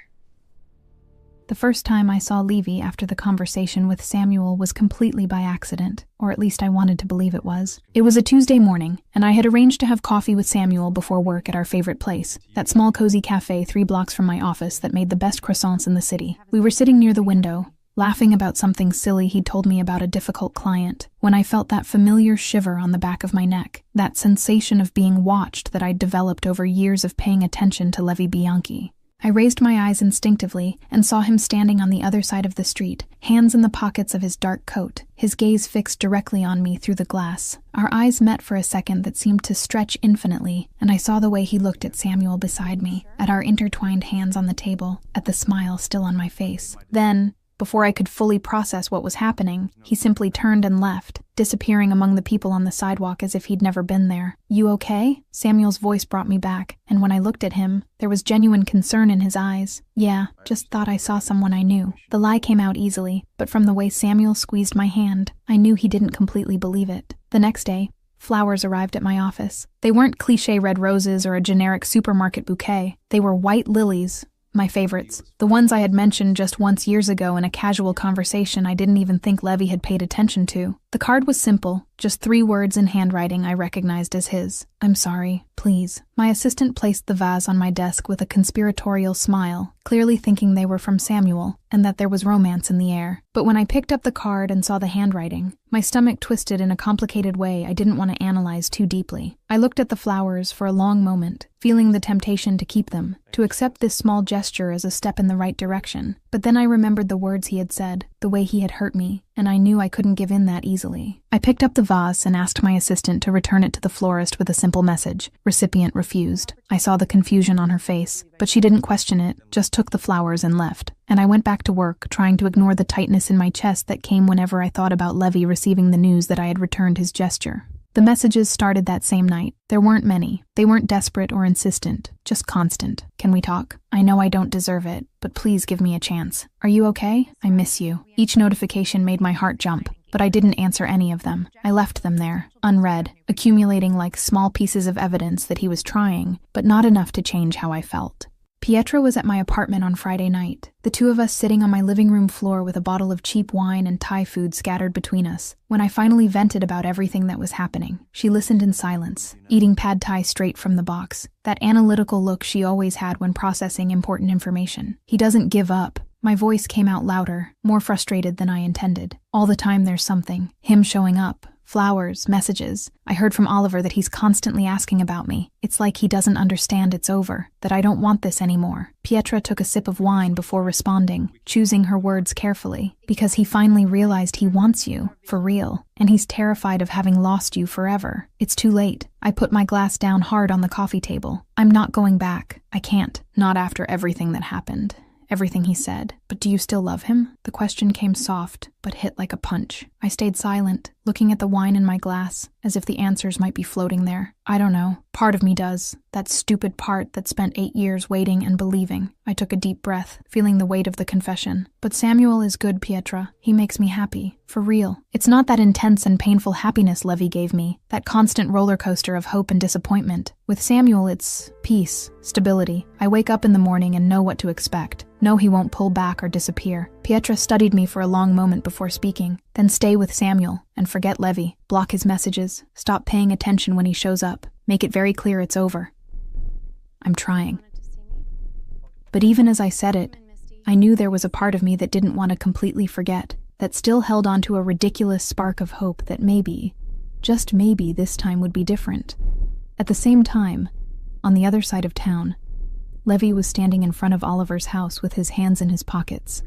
The first time I saw Levy after the conversation with Samuel was completely by accident, or at least I wanted to believe it was. It was a Tuesday morning, and I had arranged to have coffee with Samuel before work at our favorite place, that small cozy cafe 3 blocks from my office that made the best croissants in the city. We were sitting near the window, laughing about something silly he'd told me about a difficult client, when I felt that familiar shiver on the back of my neck, that sensation of being watched that I'd developed over years of paying attention to Levy Bianchi. I raised my eyes instinctively and saw him standing on the other side of the street, hands in the pockets of his dark coat, his gaze fixed directly on me through the glass. Our eyes met for a second that seemed to stretch infinitely, and I saw the way he looked at Samuel beside me, at our intertwined hands on the table, at the smile still on my face. Then, before I could fully process what was happening, he simply turned and left, disappearing among the people on the sidewalk as if he'd never been there. "You okay?" Samuel's voice brought me back, and when I looked at him, there was genuine concern in his eyes. "Yeah, just thought I saw someone I knew." The lie came out easily, but from the way Samuel squeezed my hand, I knew he didn't completely believe it. The next day, flowers arrived at my office. They weren't cliché red roses or a generic supermarket bouquet. They were white lilies, my favorites. The ones I had mentioned just once years ago in a casual conversation I didn't even think Levy had paid attention to. The card was simple, just 3 words in handwriting I recognized as his. I'm sorry, please. My assistant placed the vase on my desk with a conspiratorial smile, clearly thinking they were from Samuel, and that there was romance in the air. But when I picked up the card and saw the handwriting, my stomach twisted in a complicated way I didn't want to analyze too deeply. I looked at the flowers for a long moment, feeling the temptation to keep them, to accept this small gesture as a step in the right direction. But then I remembered the words he had said, the way he had hurt me, and I knew I couldn't give in that easily. I picked up the vase and asked my assistant to return it to the florist with a simple message. Recipient refused. I saw the confusion on her face, but she didn't question it, just took the flowers and left. And I went back to work, trying to ignore the tightness in my chest that came whenever I thought about Levy receiving the news that I had returned his gesture. The messages started that same night. There weren't many. They weren't desperate or insistent, just constant. Can we talk? I know I don't deserve it, but please give me a chance. Are you okay? I miss you. Each notification made my heart jump, but I didn't answer any of them. I left them there, unread, accumulating like small pieces of evidence that he was trying, but not enough to change how I felt. Pietro was at my apartment on Friday night, the two of us sitting on my living room floor with a bottle of cheap wine and Thai food scattered between us. When I finally vented about everything that was happening, she listened in silence, eating pad thai straight from the box, that analytical look she always had when processing important information. He doesn't give up. My voice came out louder, more frustrated than I intended. All the time there's something. Him showing up. Flowers, messages. I heard from Oliver that he's constantly asking about me. It's like he doesn't understand it's over, that I don't want this anymore. Pietra took a sip of wine before responding, choosing her words carefully, because he finally realized he wants you, for real, and he's terrified of having lost you forever. It's too late. I put my glass down hard on the coffee table. I'm not going back. I can't. Not after everything that happened. Everything he said. But do you still love him? The question came soft, but hit like a punch. I stayed silent, looking at the wine in my glass, as if the answers might be floating there. I don't know. Part of me does. That stupid part that spent 8 years waiting and believing. I took a deep breath, feeling the weight of the confession. But Samuel is good, Pietra. He makes me happy. For real. It's not that intense and painful happiness Levy gave me, that constant roller coaster of hope and disappointment. With Samuel, it's peace, stability. I wake up in the morning and know what to expect. Know he won't pull back or disappear. Pietra studied me for a long moment before speaking. Then stay with Samuel and forget Levy. Block his messages. Stop paying attention when he shows up. Make it very clear it's over. I'm trying. But even as I said it, I knew there was a part of me that didn't want to completely forget, that still held on to a ridiculous spark of hope that maybe, just maybe, this time would be different. At the same time, on the other side of town, Levy was standing in front of Oliver's house with his hands in his pockets,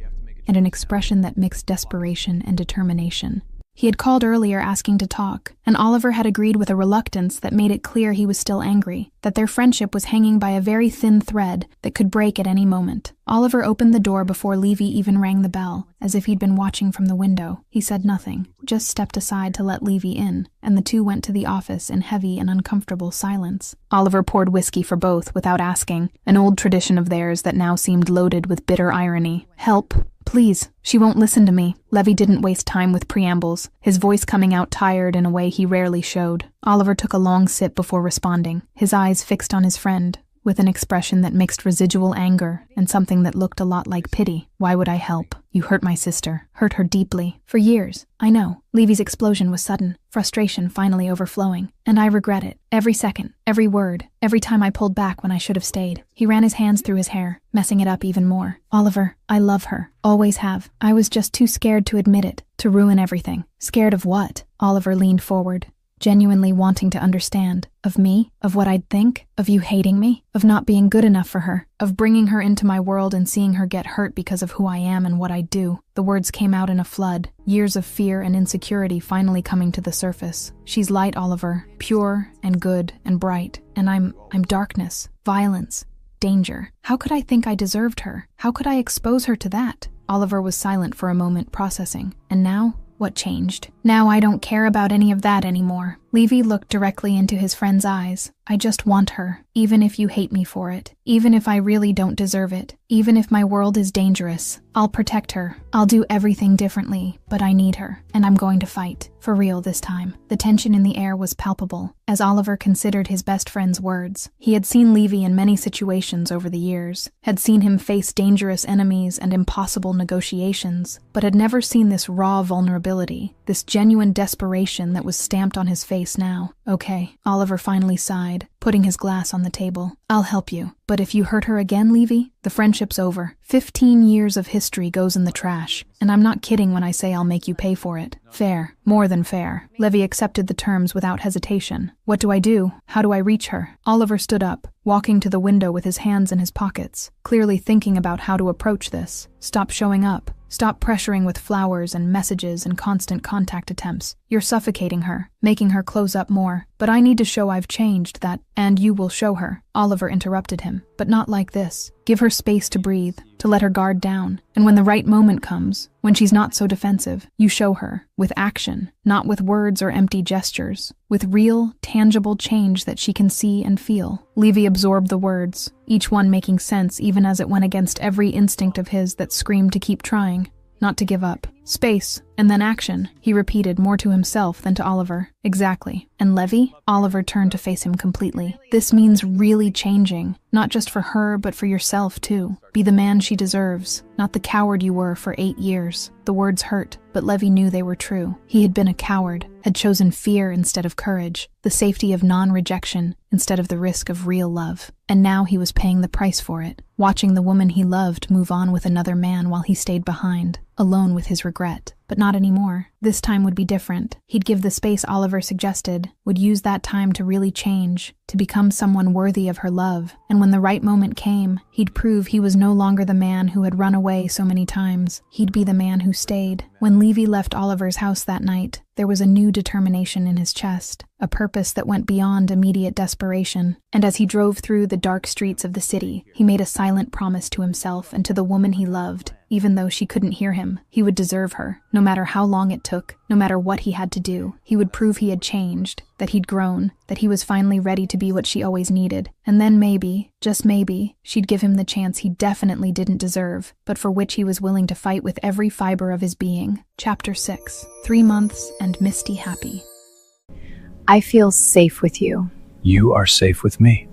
and an expression that mixed desperation and determination. He had called earlier asking to talk, and Oliver had agreed with a reluctance that made it clear he was still angry, that their friendship was hanging by a very thin thread that could break at any moment. Oliver opened the door before Levy even rang the bell, as if he'd been watching from the window. He said nothing, just stepped aside to let Levy in, and the two went to the office in heavy and uncomfortable silence. Oliver poured whiskey for both without asking, an old tradition of theirs that now seemed loaded with bitter irony. Help. Please, she won't listen to me. Levy didn't waste time with preambles, his voice coming out tired in a way he rarely showed. Oliver took a long sip before responding, his eyes fixed on his friend, with an expression that mixed residual anger and something that looked a lot like pity. Why would I help? You hurt my sister. Hurt her deeply. For years. I know. Levy's explosion was sudden, frustration finally overflowing, and I regret it. Every second, every word, every time I pulled back when I should have stayed. He ran his hands through his hair, messing it up even more. Oliver, I love her. Always have. I was just too scared to admit it, to ruin everything. Scared of what? Oliver leaned forward, genuinely wanting to understand. Of me? Of what I'd think? Of you hating me? Of not being good enough for her? Of bringing her into my world and seeing her get hurt because of who I am and what I do? The words came out in a flood, years of fear and insecurity finally coming to the surface. She's light, Oliver, pure and good and bright, and I'm darkness, violence, danger. How could I think I deserved her? How could I expose her to that? Oliver was silent for a moment, processing. And now? What changed? Now I don't care about any of that anymore. Levy looked directly into his friend's eyes. I just want her, even if you hate me for it, even if I really don't deserve it, even if my world is dangerous. I'll protect her. I'll do everything differently, but I need her, and I'm going to fight. For real this time. The tension in the air was palpable, as Oliver considered his best friend's words. He had seen Levy in many situations over the years, had seen him face dangerous enemies and impossible negotiations, but had never seen this raw vulnerability, this genuine desperation that was stamped on his face now. Okay, Oliver finally sighed, putting his glass on the table. I'll help you. But if you hurt her again, Levy, the friendship's over. 15 years of history goes in the trash. And I'm not kidding when I say I'll make you pay for it. Fair. More than fair. Levy accepted the terms without hesitation. What do I do? How do I reach her? Oliver stood up, walking to the window with his hands in his pockets, clearly thinking about how to approach this. Stop showing up. Stop pressuring with flowers and messages and constant contact attempts. You're suffocating her, making her close up more. But I need to show I've changed that, and you will show her. Oliver interrupted him. But not like this. Give her space to breathe, to let her guard down. And when the right moment comes, when she's not so defensive, you show her, with action, not with words or empty gestures, with real, tangible change that she can see and feel. Levy absorbed the words, each one making sense even as it went against every instinct of his that screamed to keep trying, not to give up. Space, and then action, he repeated more to himself than to Oliver. Exactly. And Levy? Oliver turned to face him completely. This means really changing, not just for her, but for yourself too. Be the man she deserves, not the coward you were for 8 years. The words hurt, but Levy knew they were true. He had been a coward, had chosen fear instead of courage, the safety of non-rejection instead of the risk of real love. And now he was paying the price for it, watching the woman he loved move on with another man while he stayed behind, alone with his regret. But not anymore. This time would be different. He'd give the space Oliver suggested, would use that time to really change, to become someone worthy of her love. And when the right moment came, he'd prove he was no longer the man who had run away so many times. He'd be the man who stayed. When Levy left Oliver's house that night, there was a new determination in his chest, a purpose that went beyond immediate desperation. And as he drove through the dark streets of the city, he made a silent promise to himself and to the woman he loved. Even though she couldn't hear him, he would deserve her. No matter how long it took, no matter what he had to do, he would prove he had changed, that he'd grown, that he was finally ready to be what she always needed. And then maybe, just maybe, she'd give him the chance he definitely didn't deserve, but for which he was willing to fight with every fiber of his being. Chapter 6. 3 months and Misty happy. I feel safe with you. You are safe with me.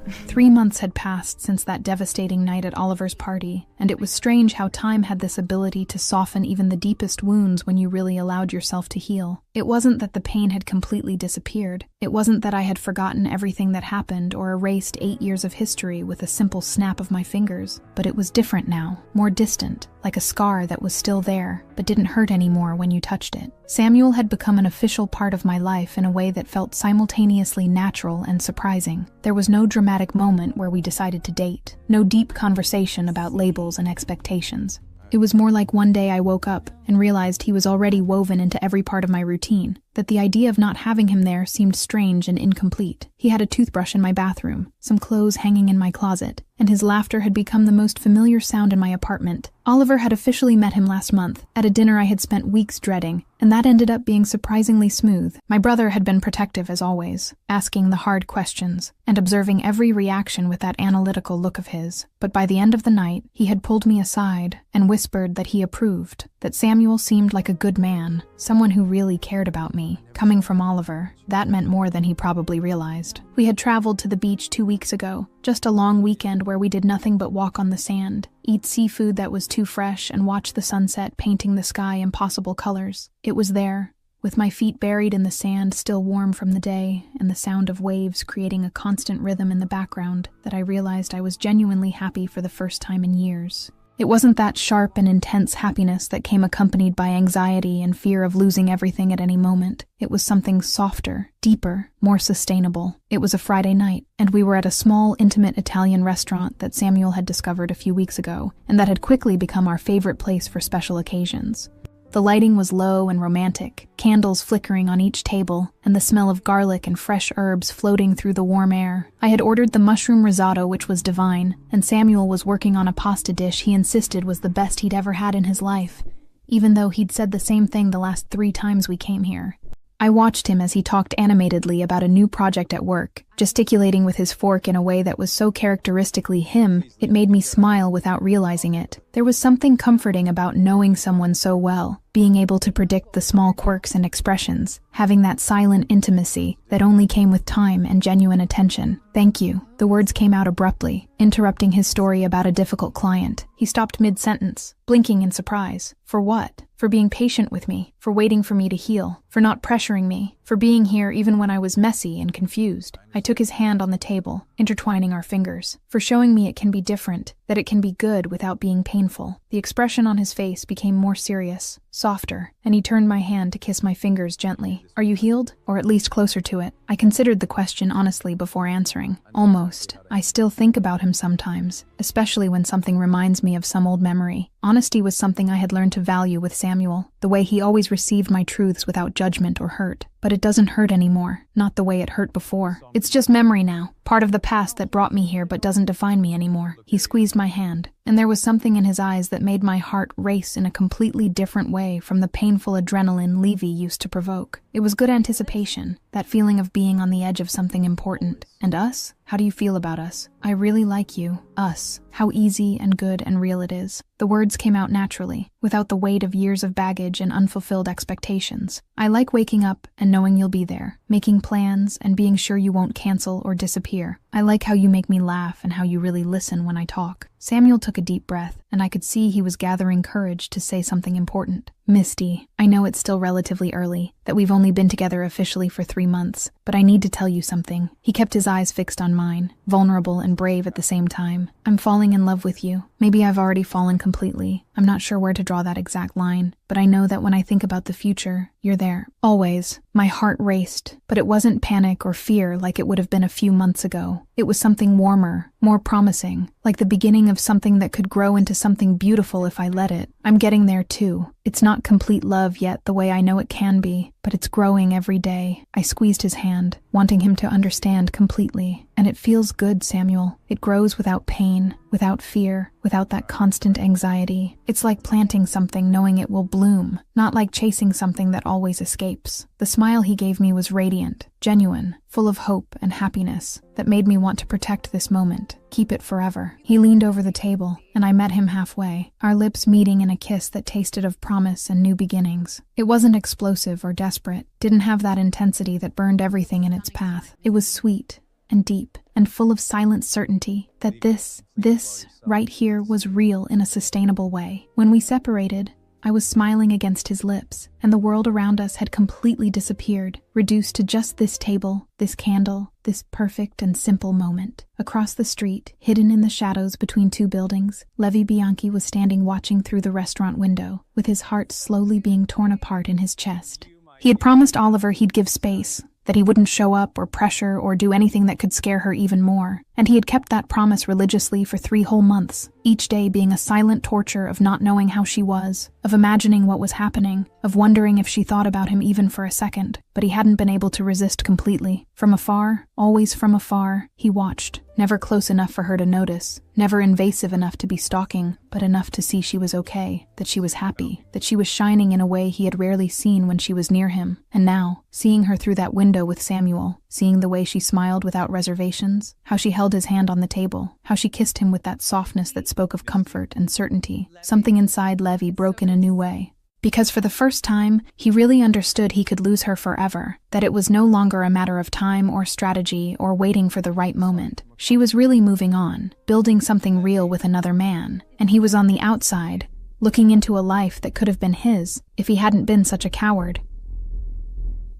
3 months had passed since that devastating night at Oliver's party, and it was strange how time had this ability to soften even the deepest wounds when you really allowed yourself to heal. It wasn't that the pain had completely disappeared. It wasn't that I had forgotten everything that happened or erased 8 years of history with a simple snap of my fingers. But it was different now, more distant, like a scar that was still there, but didn't hurt anymore when you touched it. Samuel had become an official part of my life in a way that felt simultaneously natural and surprising. There was no dramatic moment where we decided to date, no deep conversation about labels and expectations. It was more like one day I woke up and realized he was already woven into every part of my routine, that the idea of not having him there seemed strange and incomplete. He had a toothbrush in my bathroom, some clothes hanging in my closet, and his laughter had become the most familiar sound in my apartment. Oliver had officially met him last month, at a dinner I had spent weeks dreading, and that ended up being surprisingly smooth. My brother had been protective as always, asking the hard questions, and observing every reaction with that analytical look of his. But by the end of the night, he had pulled me aside and whispered that he approved, that Samuel seemed like a good man, someone who really cared about me. Coming from Oliver, that meant more than he probably realized. We had traveled to the beach 2 weeks ago, just a long weekend where we did nothing but walk on the sand, eat seafood that was too fresh, and watch the sunset painting the sky impossible colors. It was there, with my feet buried in the sand still warm from the day, and the sound of waves creating a constant rhythm in the background, that I realized I was genuinely happy for the first time in years. It wasn't that sharp and intense happiness that came accompanied by anxiety and fear of losing everything at any moment. It was something softer, deeper, more sustainable. It was a Friday night, and we were at a small, intimate Italian restaurant that Samuel had discovered a few weeks ago, and that had quickly become our favorite place for special occasions. The lighting was low and romantic, candles flickering on each table, and the smell of garlic and fresh herbs floating through the warm air. I had ordered the mushroom risotto, which was divine, and Samuel was working on a pasta dish he insisted was the best he'd ever had in his life, even though he'd said the same thing the last 3 times we came here. I watched him as he talked animatedly about a new project at work, gesticulating with his fork in a way that was so characteristically him, it made me smile without realizing it. There was something comforting about knowing someone so well, being able to predict the small quirks and expressions, having that silent intimacy that only came with time and genuine attention. "Thank you." The words came out abruptly, interrupting his story about a difficult client. He stopped mid-sentence, blinking in surprise. For what? For being patient with me, for waiting for me to heal, for not pressuring me, for being here even when I was messy and confused. I took his hand on the table, intertwining our fingers, for showing me it can be different, that it can be good without being painful. The expression on his face became more serious, softer, and he turned my hand to kiss my fingers gently. "Are you healed? Or at least closer to it?" I considered the question honestly before answering. Almost. I still think about him sometimes, especially when something reminds me of some old memory. Honesty was something I had learned to value with Samuel, the way he always received my truths without judgment or hurt. But it doesn't hurt anymore, not the way it hurt before. It's just memory now, part of the past that brought me here but doesn't define me anymore. He squeezed my hand, and there was something in his eyes that made my heart race in a completely different way from the painful adrenaline Levy used to provoke. It was good anticipation, that feeling of being on the edge of something important. And us? How do you feel about us? I really like you. Us. How easy and good and real it is. The words came out naturally, without the weight of years of baggage and unfulfilled expectations. I like waking up and knowing you'll be there, making plans and being sure you won't cancel or disappear. I like how you make me laugh and how you really listen when I talk. Samuel took a deep breath, and I could see he was gathering courage to say something important. "Misty, I know it's still relatively early, that we've only been together officially for 3 months, but I need to tell you something." He kept his eyes fixed on mine, vulnerable and brave at the same time. "I'm falling in love with you. Maybe I've already fallen completely. I'm not sure where to draw that exact line, but I know that when I think about the future, you're there. Always." My heart raced, but it wasn't panic or fear like it would have been a few months ago. It was something warmer, more promising, like the beginning of something that could grow into something beautiful if I let it. I'm getting there too. It's not complete love yet the way I know it can be, but it's growing every day. I squeezed his hand, wanting him to understand completely. "And it feels good, Samuel. It grows without pain, without fear, without that constant anxiety. It's like planting something knowing it will bloom, not like chasing something that always escapes." The smile he gave me was radiant, genuine, full of hope and happiness that made me want to protect this moment, keep it forever. He leaned over the table, and I met him halfway, our lips meeting in a kiss that tasted of promise and new beginnings. It wasn't explosive or desperate, didn't have that intensity that burned everything in its path. It was sweet and deep and full of silent certainty that this right here was real in a sustainable way. When we separated, I was smiling against his lips, and the world around us had completely disappeared, reduced to just this table, this candle, this perfect and simple moment. Across the street, hidden in the shadows between 2 buildings, Levi Bianchi was standing watching through the restaurant window, with his heart slowly being torn apart in his chest. He had promised Oliver he'd give space, that he wouldn't show up or pressure or do anything that could scare her even more. And he had kept that promise religiously for 3 whole months, each day being a silent torture of not knowing how she was, of imagining what was happening, of wondering if she thought about him even for a second. But he hadn't been able to resist completely. From afar, always from afar, he watched, never close enough for her to notice, never invasive enough to be stalking, but enough to see she was okay, that she was happy, that she was shining in a way he had rarely seen when she was near him. And now, seeing her through that window with Samuel, seeing the way she smiled without reservations, how she held his hand on the table, how she kissed him with that softness that spoke of comfort and certainty, something inside Levi broke in a new way. Because for the first time, he really understood he could lose her forever, that it was no longer a matter of time or strategy or waiting for the right moment. She was really moving on, building something real with another man, and he was on the outside, looking into a life that could have been his if he hadn't been such a coward.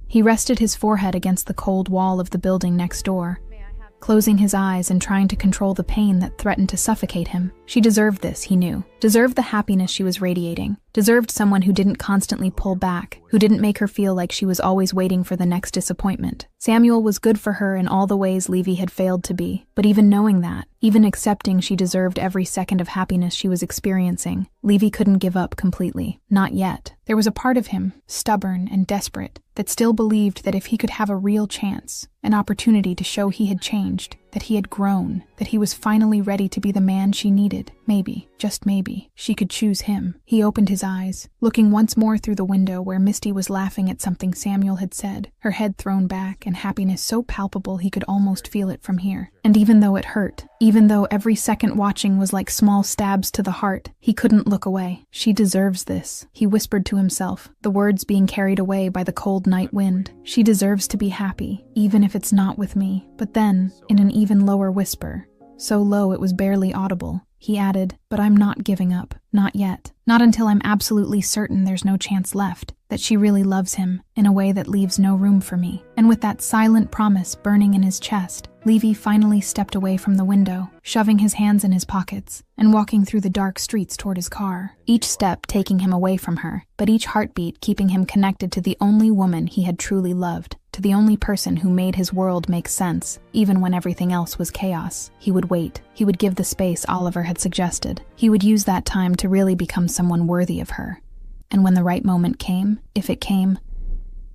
He rested his forehead against the cold wall of the building next door, closing his eyes and trying to control the pain that threatened to suffocate him. She deserved this, he knew. Deserved the happiness she was radiating. Deserved someone who didn't constantly pull back, who didn't make her feel like she was always waiting for the next disappointment. Samuel was good for her in all the ways Levi had failed to be. But even knowing that, even accepting she deserved every second of happiness she was experiencing, Levi couldn't give up completely. Not yet. There was a part of him, stubborn and desperate, that still believed that if he could have a real chance, an opportunity to show he had changed, that he had grown, that he was finally ready to be the man she needed. Maybe, just maybe, she could choose him. He opened his eyes, looking once more through the window where Misty was laughing at something Samuel had said, her head thrown back and happiness so palpable he could almost feel it from here. And even though it hurt, even though every second watching was like small stabs to the heart, he couldn't look away. She deserves this, he whispered to himself, the words being carried away by the cold night wind. She deserves to be happy, even if it's not with me. But then, in an even lower whisper, so low it was barely audible, he added, but I'm not giving up. Not yet. Not until I'm absolutely certain there's no chance left, that she really loves him, in a way that leaves no room for me. And with that silent promise burning in his chest, Levy finally stepped away from the window, shoving his hands in his pockets, and walking through the dark streets toward his car. Each step taking him away from her, but each heartbeat keeping him connected to the only woman he had truly loved, to the only person who made his world make sense, even when everything else was chaos. He would wait. He would give the space Oliver had suggested. He would use that time to really become someone worthy of her. And when the right moment came, if it came,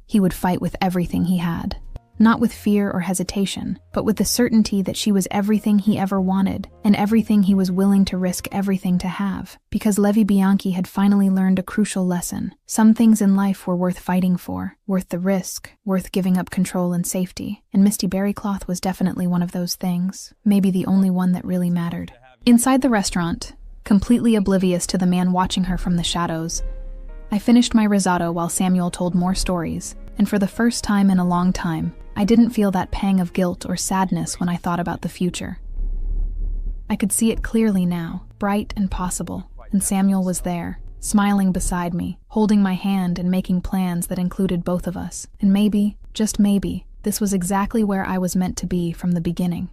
he would fight with everything he had. Not with fear or hesitation, but with the certainty that she was everything he ever wanted, and everything he was willing to risk everything to have. Because Levi Bianchi had finally learned a crucial lesson. Some things in life were worth fighting for, worth the risk, worth giving up control and safety. And Misty Berrycloth was definitely one of those things, maybe the only one that really mattered. Inside the restaurant, completely oblivious to the man watching her from the shadows, I finished my risotto while Samuel told more stories, and for the first time in a long time, I didn't feel that pang of guilt or sadness when I thought about the future. I could see it clearly now, bright and possible, and Samuel was there, smiling beside me, holding my hand and making plans that included both of us. And maybe, just maybe, this was exactly where I was meant to be from the beginning.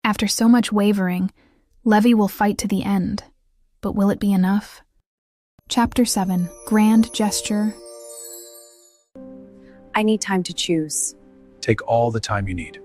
After so much wavering, Levi will fight to the end. But will it be enough? Chapter 7. Grand Gesture. I need time to choose. Take all the time you need.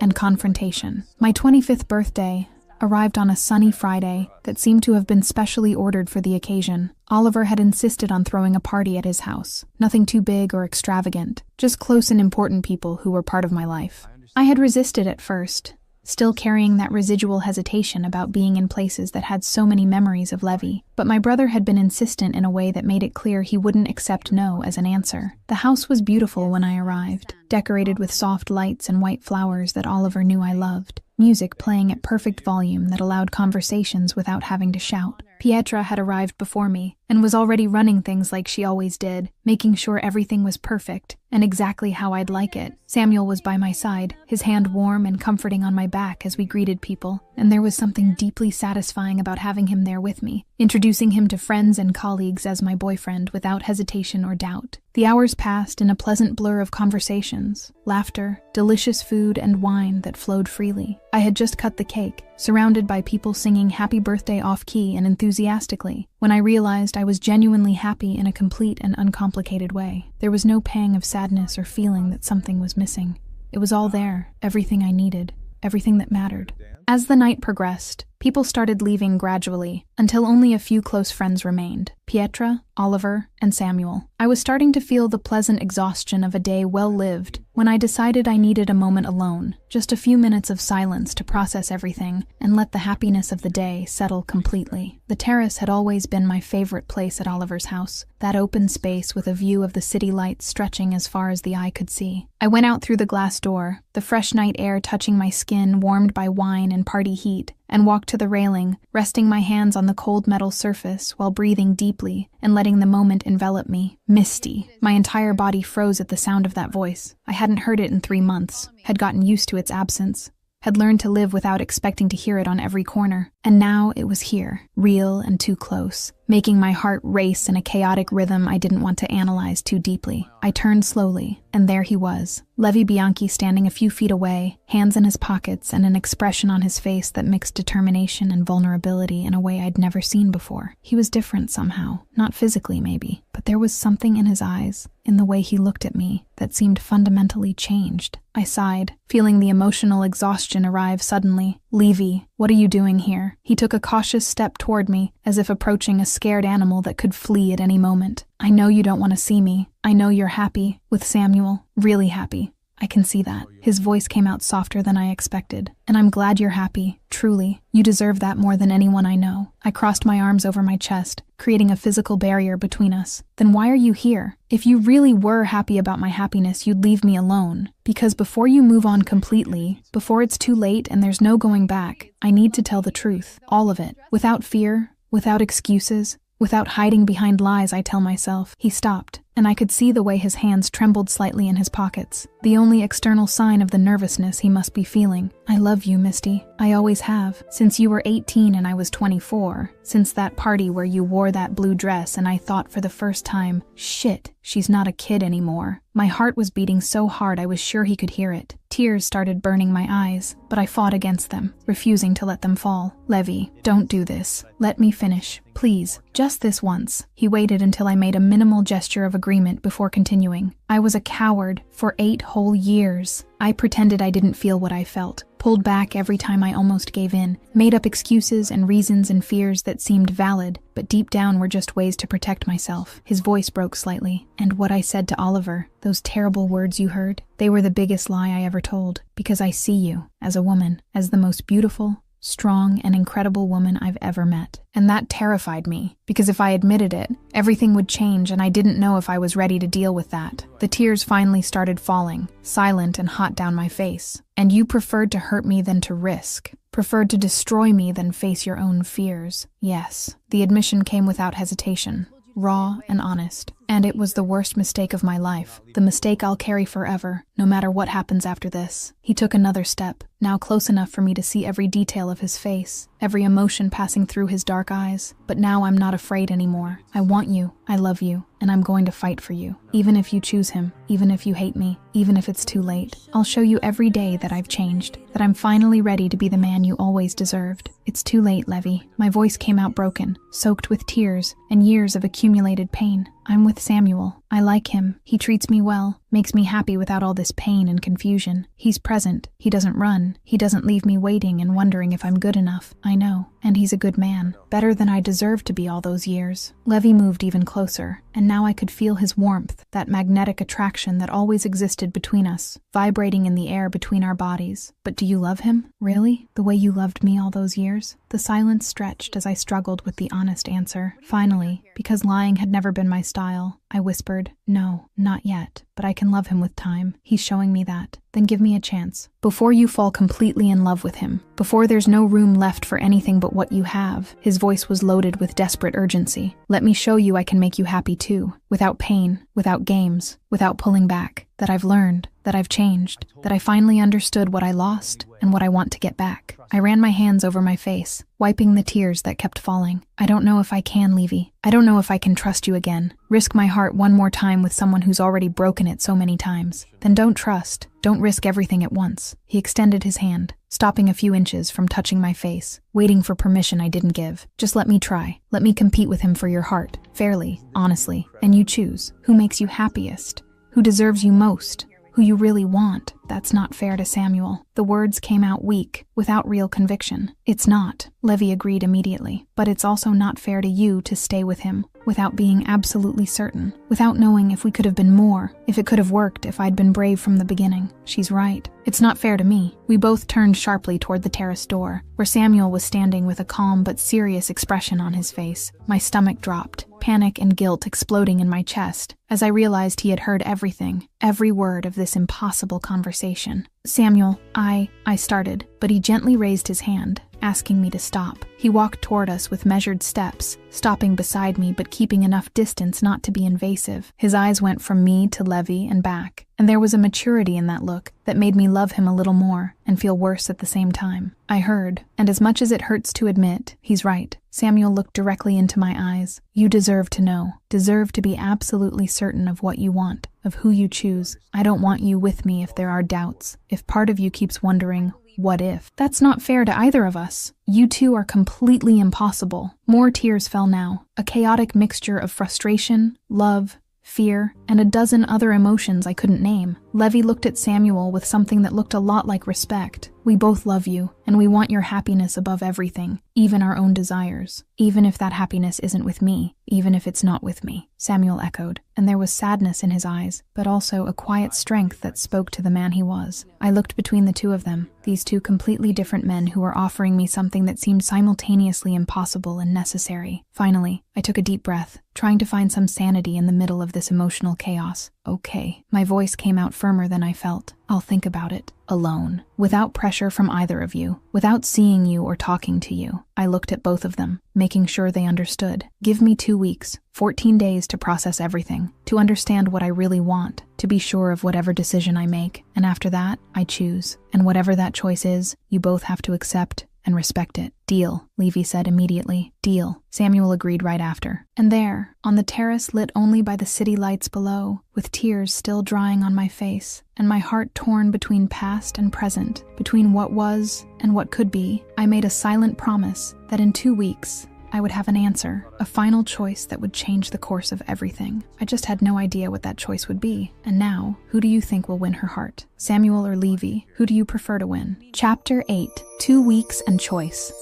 And confrontation. My 25th birthday arrived on a sunny Friday that seemed to have been specially ordered for the occasion. Oliver had insisted on throwing a party at his house. Nothing too big or extravagant, just close and important people who were part of my life. I had resisted at first, still carrying that residual hesitation about being in places that had so many memories of Levi. But my brother had been insistent in a way that made it clear he wouldn't accept no as an answer. The house was beautiful when I arrived, decorated with soft lights and white flowers that Oliver knew I loved. Music playing at perfect volume that allowed conversations without having to shout. Pietra had arrived before me and was already running things like she always did, making sure everything was perfect and exactly how I'd like it. Samuel was by my side, his hand warm and comforting on my back as we greeted people, and there was something deeply satisfying about having him there with me, introducing him to friends and colleagues as my boyfriend without hesitation or doubt. The hours passed in a pleasant blur of conversations, laughter, delicious food, and wine that flowed freely. I had just cut the cake, surrounded by people singing happy birthday off-key and enthusiastically, when I realized I was genuinely happy in a complete and uncomplicated way. There was no pang of sadness or feeling that something was missing. It was all there, everything I needed, everything that mattered. As the night progressed, people started leaving gradually, until only a few close friends remained. Pietra, Oliver, and Samuel. I was starting to feel the pleasant exhaustion of a day well lived when I decided I needed a moment alone, just a few minutes of silence to process everything and let the happiness of the day settle completely. The terrace had always been my favorite place at Oliver's house, that open space with a view of the city lights stretching as far as the eye could see. I went out through the glass door, the fresh night air touching my skin warmed by wine and party heat, and walked to the railing, resting my hands on the cold metal surface while breathing deeply and letting the moment envelop me. Misty. My entire body froze at the sound of that voice. I hadn't heard it in 3 months, had gotten used to its absence, had learned to live without expecting to hear it on every corner. And now it was here, real and too close, making my heart race in a chaotic rhythm I didn't want to analyze too deeply. I turned slowly, and there he was, Levi Bianchi standing a few feet away, hands in his pockets and an expression on his face that mixed determination and vulnerability in a way I'd never seen before. He was different somehow, not physically maybe, but there was something in his eyes, in the way he looked at me, that seemed fundamentally changed. I sighed, feeling the emotional exhaustion arrive suddenly. Levi, what are you doing here? He took a cautious step toward me, as if approaching a scared animal that could flee at any moment. I know you don't want to see me. I know you're happy, with Samuel, really happy. I can see that. His voice came out softer than I expected. And I'm glad you're happy. Truly. You deserve that more than anyone I know. I crossed my arms over my chest, creating a physical barrier between us. Then why are you here? If you really were happy about my happiness, you'd leave me alone. Because before you move on completely, before it's too late and there's no going back, I need to tell the truth. All of it. Without fear, without excuses, without hiding behind lies I tell myself. He stopped, and I could see the way his hands trembled slightly in his pockets, the only external sign of the nervousness he must be feeling. I love you, Misty. I always have. Since you were 18 and I was 24. Since that party where you wore that blue dress and I thought for the first time, shit, she's not a kid anymore. My heart was beating so hard I was sure he could hear it. Tears started burning my eyes, but I fought against them, refusing to let them fall. Levy, don't do this. Let me finish. Please, just this once. He waited until I made a minimal gesture of agreement before continuing. I was a coward for 8 whole years. I pretended I didn't feel what I felt, pulled back every time I almost gave in, made up excuses and reasons and fears that seemed valid, but deep down were just ways to protect myself. His voice broke slightly. And what I said to Oliver, those terrible words you heard, they were the biggest lie I ever told, because I see you, as a woman, as the most beautiful, strong, and incredible woman I've ever met. And that terrified me, because if I admitted it, everything would change and I didn't know if I was ready to deal with that. The tears finally started falling, silent and hot down my face. And you preferred to hurt me than to risk. Preferred to destroy me than face your own fears. Yes, the admission came without hesitation. Raw and honest. And it was the worst mistake of my life. The mistake I'll carry forever, no matter what happens after this. He took another step, now close enough for me to see every detail of his face, every emotion passing through his dark eyes. But now I'm not afraid anymore. I want you, I love you, and I'm going to fight for you. Even if you choose him, even if you hate me, even if it's too late. I'll show you every day that I've changed, that I'm finally ready to be the man you always deserved. It's too late, Levy. My voice came out broken, soaked with tears and years of accumulated pain. I'm with Samuel. I like him. He treats me well, makes me happy without all this pain and confusion. He's present. He doesn't run. He doesn't leave me waiting and wondering if I'm good enough. I know. And he's a good man. Better than I deserved to be all those years. Levy moved even closer, and now I could feel his warmth, that magnetic attraction that always existed between us, vibrating in the air between our bodies. But do you love him? Really? The way you loved me all those years? The silence stretched as I struggled with the honest answer. Finally, because lying had never been my style, I whispered, no, not yet, but I can love him with time. He's showing me that. Then give me a chance. Before you fall completely in love with him, before there's no room left for anything but what you have. His voice was loaded with desperate urgency. Let me show you I can make you happy too, without pain, without games, without pulling back. That I've learned, that I've changed, that I finally understood what I lost and what I want to get back. I ran my hands over my face, wiping the tears that kept falling. I don't know if I can, Levy. I don't know if I can trust you again. Risk my heart one more time with someone who's already broken it so many times. Then don't trust. Don't risk everything at once. He extended his hand, stopping a few inches from touching my face, waiting for permission I didn't give. Just let me try. Let me compete with him for your heart, fairly, honestly. And you choose. Who makes you happiest? Who deserves you most? Who you really want? That's not fair to Samuel. The words came out weak, without real conviction. It's not, Levy agreed immediately. But it's also not fair to you to stay with him, without being absolutely certain, without knowing if we could have been more, if it could have worked if I'd been brave from the beginning. She's right. It's not fair to me. We both turned sharply toward the terrace door, where Samuel was standing with a calm but serious expression on his face. My stomach dropped, panic and guilt exploding in my chest, as I realized he had heard everything, every word of this impossible conversation. Samuel, I started, but he gently raised his hand, asking me to stop. He walked toward us with measured steps, stopping beside me but keeping enough distance not to be invasive. His eyes went from me to Levy and back, and there was a maturity in that look that made me love him a little more and feel worse at the same time. I heard, and as much as it hurts to admit, he's right. Samuel looked directly into my eyes. You deserve to know, deserve to be absolutely certain of what you want, of who you choose. I don't want you with me if there are doubts, if part of you keeps wondering, what if? That's not fair to either of us. You two are completely impossible. More tears fell now, a chaotic mixture of frustration, love, fear, and a dozen other emotions I couldn't name. Levy looked at Samuel with something that looked a lot like respect We both love you, and we want your happiness above everything, even our own desires. Even if that happiness isn't with me, even if it's not with me, Samuel echoed, and there was sadness in his eyes, but also a quiet strength that spoke to the man he was. I looked between the two of them, these two completely different men who were offering me something that seemed simultaneously impossible and necessary. Finally, I took a deep breath, trying to find some sanity in the middle of this emotional chaos. Okay. My voice came out firmer than I felt. I'll think about it. Alone. Without pressure from either of you. Without seeing you or talking to you. I looked at both of them, making sure they understood. Give me 2 weeks, 14 days to process everything, to understand what I really want, to be sure of whatever decision I make, and after that, I choose. And whatever that choice is, you both have to accept and respect it. Deal, Levy said immediately. Deal. Samuel agreed right after. And there, on the terrace lit only by the city lights below, with tears still drying on my face, and my heart torn between past and present, between what was and what could be, I made a silent promise that in 2 weeks, I would have an answer, a final choice that would change the course of everything. I just had no idea what that choice would be. And now, who do you think will win her heart? Samuel or Levy? Who do you prefer to win? Chapter 8. 2 weeks and choice.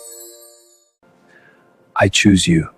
I choose you.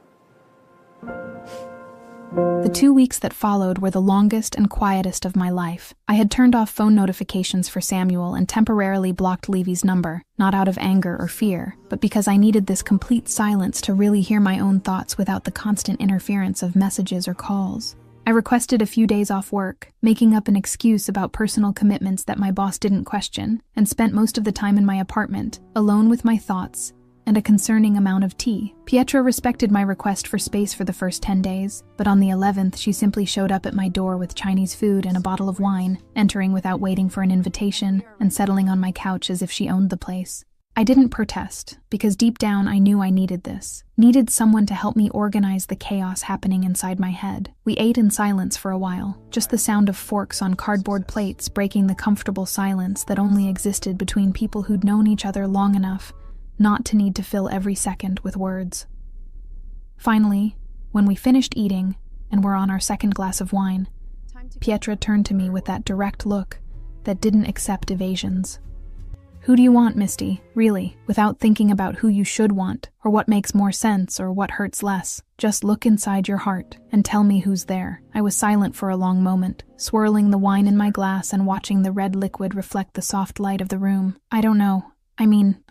The 2 weeks that followed were the longest and quietest of my life. I had turned off phone notifications for Samuel and temporarily blocked Levy's number, not out of anger or fear, but because I needed this complete silence to really hear my own thoughts without the constant interference of messages or calls. I requested a few days off work, making up an excuse about personal commitments that my boss didn't question, and spent most of the time in my apartment, alone with my thoughts, and a concerning amount of tea. Pietra respected my request for space for the first 10 days, but on the 11th she simply showed up at my door with Chinese food and a bottle of wine, entering without waiting for an invitation, and settling on my couch as if she owned the place. I didn't protest, because deep down I knew I needed this. Needed someone to help me organize the chaos happening inside my head. We ate in silence for a while, just the sound of forks on cardboard plates breaking the comfortable silence that only existed between people who'd known each other long enough not to need to fill every second with words. Finally, when we finished eating and were on our second glass of wine, Pietra turned to me with that direct look that didn't accept evasions. Who do you want, Misty? Really, without thinking about who you should want, or what makes more sense, or what hurts less. Just look inside your heart and tell me who's there. I was silent for a long moment, swirling the wine in my glass and watching the red liquid reflect the soft light of the room. I don't know. I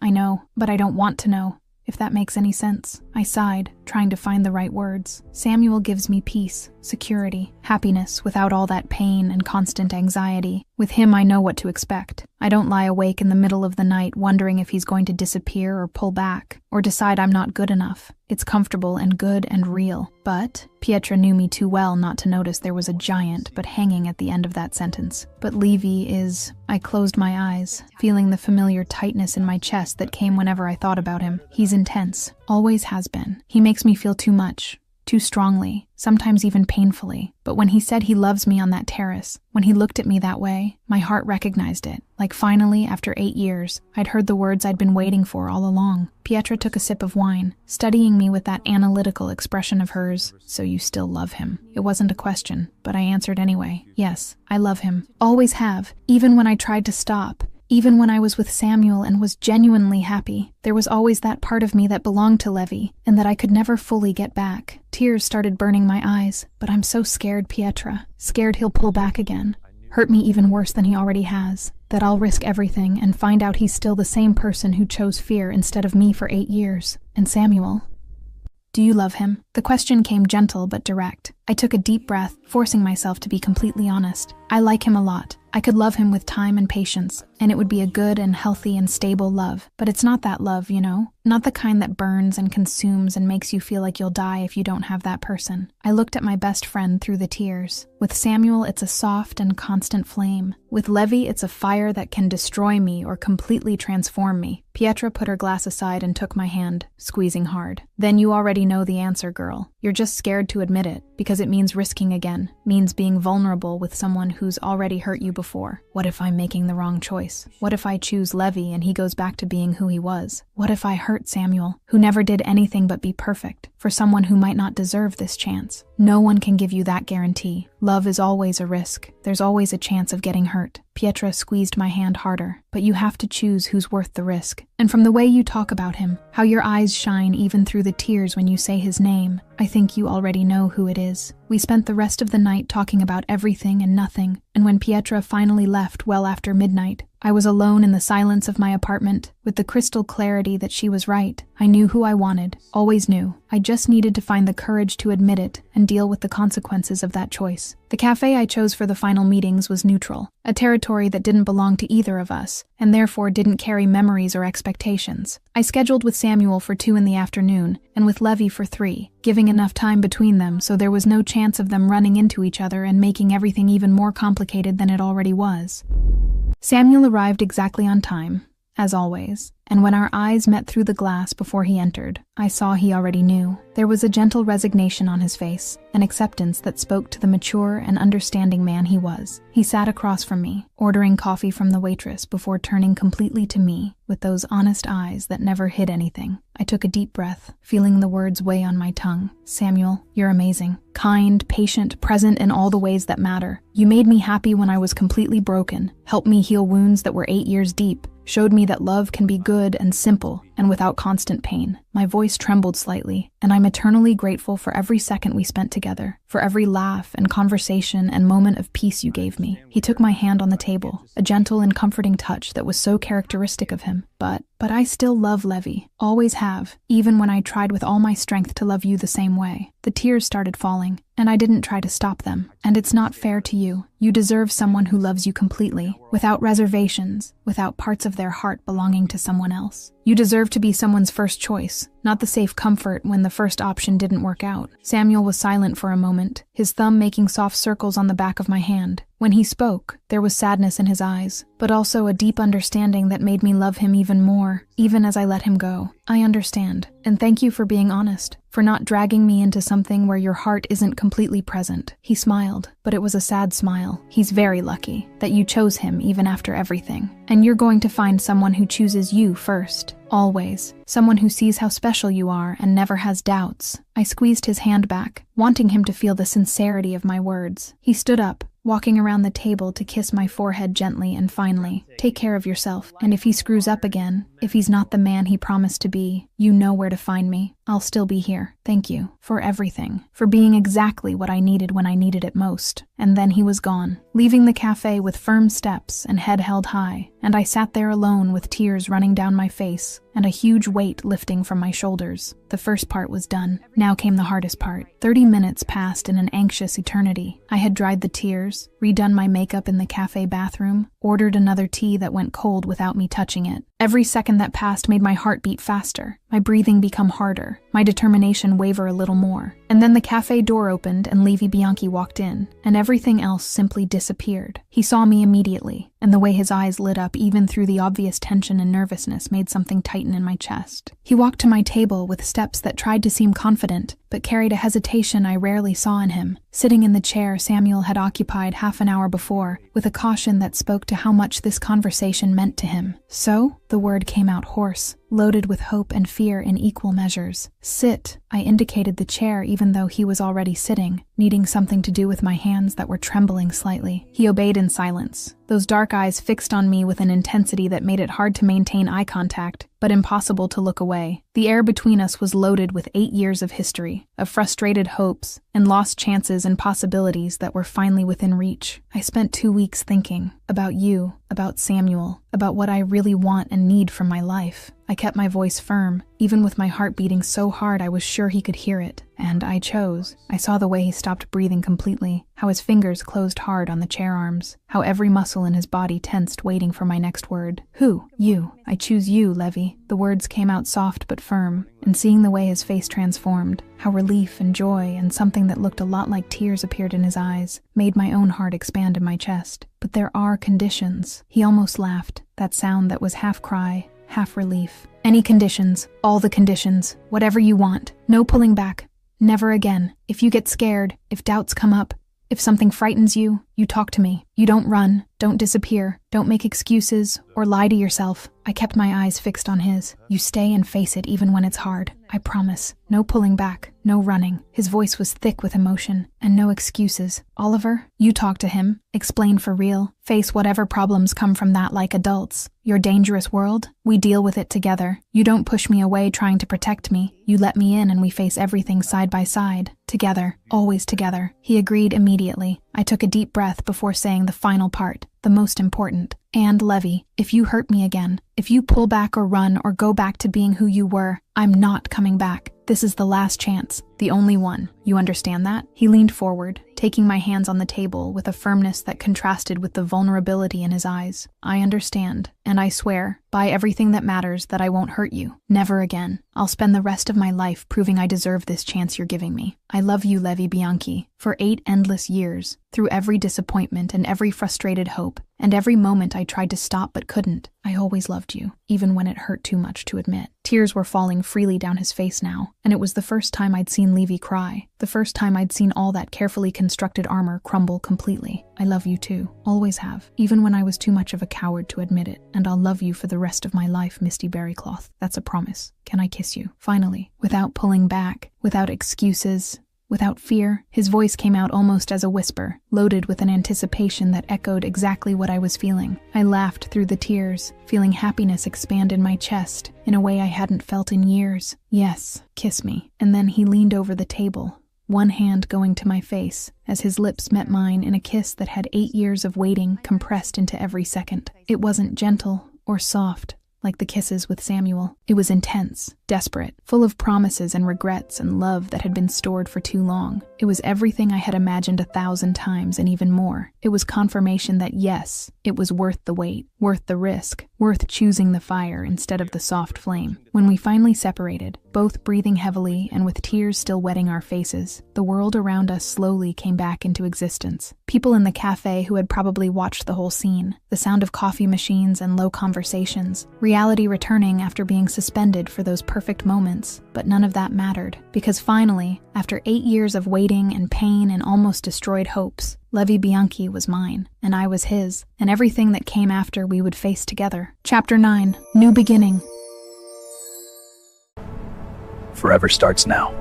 know, but I don't want to know, if that makes any sense. I sighed, trying to find the right words. Samuel gives me peace, security, happiness without all that pain and constant anxiety. With him, I know what to expect. I don't lie awake in the middle of the night wondering if he's going to disappear or pull back, or decide I'm not good enough. It's comfortable and good and real. But Pietra knew me too well not to notice there was a giant but hanging at the end of that sentence. But Levy is... I closed my eyes, feeling the familiar tightness in my chest that came whenever I thought about him. He's intense. Always has been. He makes me feel too much. Too strongly, sometimes even painfully. But when he said he loves me on that terrace, when he looked at me that way, my heart recognized it. Like finally, after 8 years, I'd heard the words I'd been waiting for all along. Pietra took a sip of wine, studying me with that analytical expression of hers. So you still love him? It wasn't a question, but I answered anyway. Yes, I love him. Always have, even when I tried to stop. Even when I was with Samuel and was genuinely happy, there was always that part of me that belonged to Levy, and that I could never fully get back. Tears started burning my eyes, but I'm so scared, Pietra. Scared he'll pull back again. Hurt me even worse than he already has. That I'll risk everything and find out he's still the same person who chose fear instead of me for 8 years. And Samuel... Do you love him? The question came gentle but direct. I took a deep breath, forcing myself to be completely honest. I like him a lot. I could love him with time and patience, and it would be a good and healthy and stable love. But it's not that love, you know? Not the kind that burns and consumes and makes you feel like you'll die if you don't have that person. I looked at my best friend through the tears. With Samuel, it's a soft and constant flame. With Levy, it's a fire that can destroy me or completely transform me. Pietra put her glass aside and took my hand, squeezing hard. Then you already know the answer, girl. You're just scared to admit it, because it means risking again, means being vulnerable with someone who's already hurt you before. What if I'm making the wrong choice? What if I choose Levy and he goes back to being who he was? What if I hurt Samuel, who never did anything but be perfect, for someone who might not deserve this chance? No one can give you that guarantee. Love is always a risk. There's always a chance of getting hurt. Pietra squeezed my hand harder. But you have to choose who's worth the risk. And from the way you talk about him, how your eyes shine even through the tears when you say his name, I think you already know who it is. We spent the rest of the night talking about everything and nothing, and when Pietra finally left well after midnight, I was alone in the silence of my apartment, with the crystal clarity that she was right. I knew who I wanted, always knew. I just needed to find the courage to admit it and deal with the consequences of that choice. The cafe I chose for the final meetings was neutral, a territory that didn't belong to either of us, and therefore didn't carry memories or expectations. I scheduled with Samuel for 2 in the afternoon, and with Levy for 3, giving enough time between them so there was no chance of them running into each other and making everything even more complicated than it already was. Samuel arrived exactly on time, as always, and when our eyes met through the glass before he entered, I saw he already knew. There was a gentle resignation on his face, an acceptance that spoke to the mature and understanding man he was. He sat across from me, ordering coffee from the waitress before turning completely to me with those honest eyes that never hid anything. I took a deep breath, feeling the words weigh on my tongue. Samuel, you're amazing. Kind, patient, present in all the ways that matter. You made me happy when I was completely broken, helped me heal wounds that were 8 years deep, showed me that love can be good and simple and without constant pain. My voice trembled slightly, and I'm eternally grateful for every second we spent together, for every laugh and conversation and moment of peace you gave me. He took my hand on the table, a gentle and comforting touch that was so characteristic of him. But I still love Levy, always have, even when I tried with all my strength to love you the same way. The tears started falling, and I didn't try to stop them. And it's not fair to you. You deserve someone who loves you completely, without reservations, without parts of their heart belonging to someone else. You deserve to be someone's first choice, not the safe comfort when the first option didn't work out. Samuel was silent for a moment, his thumb making soft circles on the back of my hand. When he spoke, there was sadness in his eyes, but also a deep understanding that made me love him even more, even as I let him go. I understand, and thank you for being honest, for not dragging me into something where your heart isn't completely present. He smiled, but it was a sad smile. He's very lucky that you chose him even after everything. And you're going to find someone who chooses you first, always. Someone who sees how special you are and never has doubts. I squeezed his hand back, wanting him to feel the sincerity of my words. He stood up, walking around the table to kiss my forehead gently and finally, take care of yourself. And if he screws up again, if he's not the man he promised to be, you know where to find me. I'll still be here. Thank you for everything, for being exactly what I needed when I needed it most. And then he was gone, leaving the cafe with firm steps and head held high, and I sat there alone with tears running down my face and a huge weight lifting from my shoulders. The first part was done. Now came the hardest part. 30 minutes passed in an anxious eternity. I had dried the tears, redone my makeup in the cafe bathroom, ordered another tea that went cold without me touching it. Every second that passed made my heart beat faster, my breathing become harder, my determination waver a little more. And then the cafe door opened and Levi Bianchi walked in, and everything else simply disappeared. He saw me immediately, and the way his eyes lit up even through the obvious tension and nervousness made something tighten in my chest. He walked to my table with steps that tried to seem confident, but carried a hesitation I rarely saw in him, sitting in the chair Samuel had occupied half an hour before, with a caution that spoke to how much this conversation meant to him. So, the word came out hoarse, loaded with hope and fear in equal measures. Sit. I indicated the chair even though he was already sitting, needing something to do with my hands that were trembling slightly. He obeyed in silence, those dark eyes fixed on me with an intensity that made it hard to maintain eye contact, but impossible to look away. The air between us was loaded with 8 years of history, of frustrated hopes, and lost chances and possibilities that were finally within reach. I spent 2 weeks thinking about you, about Samuel, about what I really want and need from my life. I kept my voice firm, even with my heart beating so hard I was sure he could hear it. And I chose. I saw the way he stopped breathing completely, how his fingers closed hard on the chair arms, how every muscle in his body tensed waiting for my next word. Who? You. I choose you, Levy. The words came out soft but firm, and seeing the way his face transformed, how relief and joy and something that looked a lot like tears appeared in his eyes, made my own heart expand in my chest. But there are conditions. He almost laughed, that sound that was half cry, half relief. Any conditions, all the conditions, whatever you want. No pulling back. Never again. If you get scared, if doubts come up, if something frightens you, you talk to me. You don't run. Don't disappear. Don't make excuses or lie to yourself. I kept my eyes fixed on his. You stay and face it even when it's hard. I promise. No pulling back. No running. His voice was thick with emotion. And no excuses. Oliver, you talk to him. Explain for real. Face whatever problems come from that like adults. Your dangerous world, we deal with it together. You don't push me away trying to protect me. You let me in and we face everything side by side. Together. Always together. He agreed immediately. I took a deep breath before saying the final part. The most important. And Levy, if you hurt me again, if you pull back or run or go back to being who you were, I'm not coming back. This is the last chance, the only one. You understand that? He leaned forward, taking my hands on the table with a firmness that contrasted with the vulnerability in his eyes. I understand, and I swear, by everything that matters, that I won't hurt you. Never again. I'll spend the rest of my life proving I deserve this chance you're giving me. I love you, Levi Bianchi, for 8 endless years, through every disappointment and every frustrated hope, and every moment I tried to stop but couldn't. I always loved you, even when it hurt too much to admit. Tears were falling freely down his face now, and it was the first time I'd seen Levy cry, the first time I'd seen all that carefully constructed armor crumble completely. I love you too, always have, even when I was too much of a coward to admit it, and I'll love you for the rest of my life, Misty Berrycloth. That's a promise. Can I kiss you? Finally, without pulling back, without excuses, without fear. His voice came out almost as a whisper, loaded with an anticipation that echoed exactly what I was feeling. I laughed through the tears, feeling happiness expand in my chest in a way I hadn't felt in years. Yes, kiss me. And then he leaned over the table, one hand going to my face, as his lips met mine in a kiss that had 8 years of waiting compressed into every second. It wasn't gentle or soft, like the kisses with Samuel. It was intense, desperate, full of promises and regrets and love that had been stored for too long. It was everything I had imagined 1,000 times and even more. It was confirmation that yes, it was worth the wait, worth the risk, worth choosing the fire instead of the soft flame. When we finally separated, both breathing heavily and with tears still wetting our faces, the world around us slowly came back into existence. People in the cafe who had probably watched the whole scene, the sound of coffee machines and low conversations, reality returning after being suspended for those perfect moments. But none of that mattered, because finally, after 8 years of waiting and pain and almost destroyed hopes, Levi Bianchi was mine, and I was his, and everything that came after we would face together. Chapter 9. New Beginning. Forever starts now.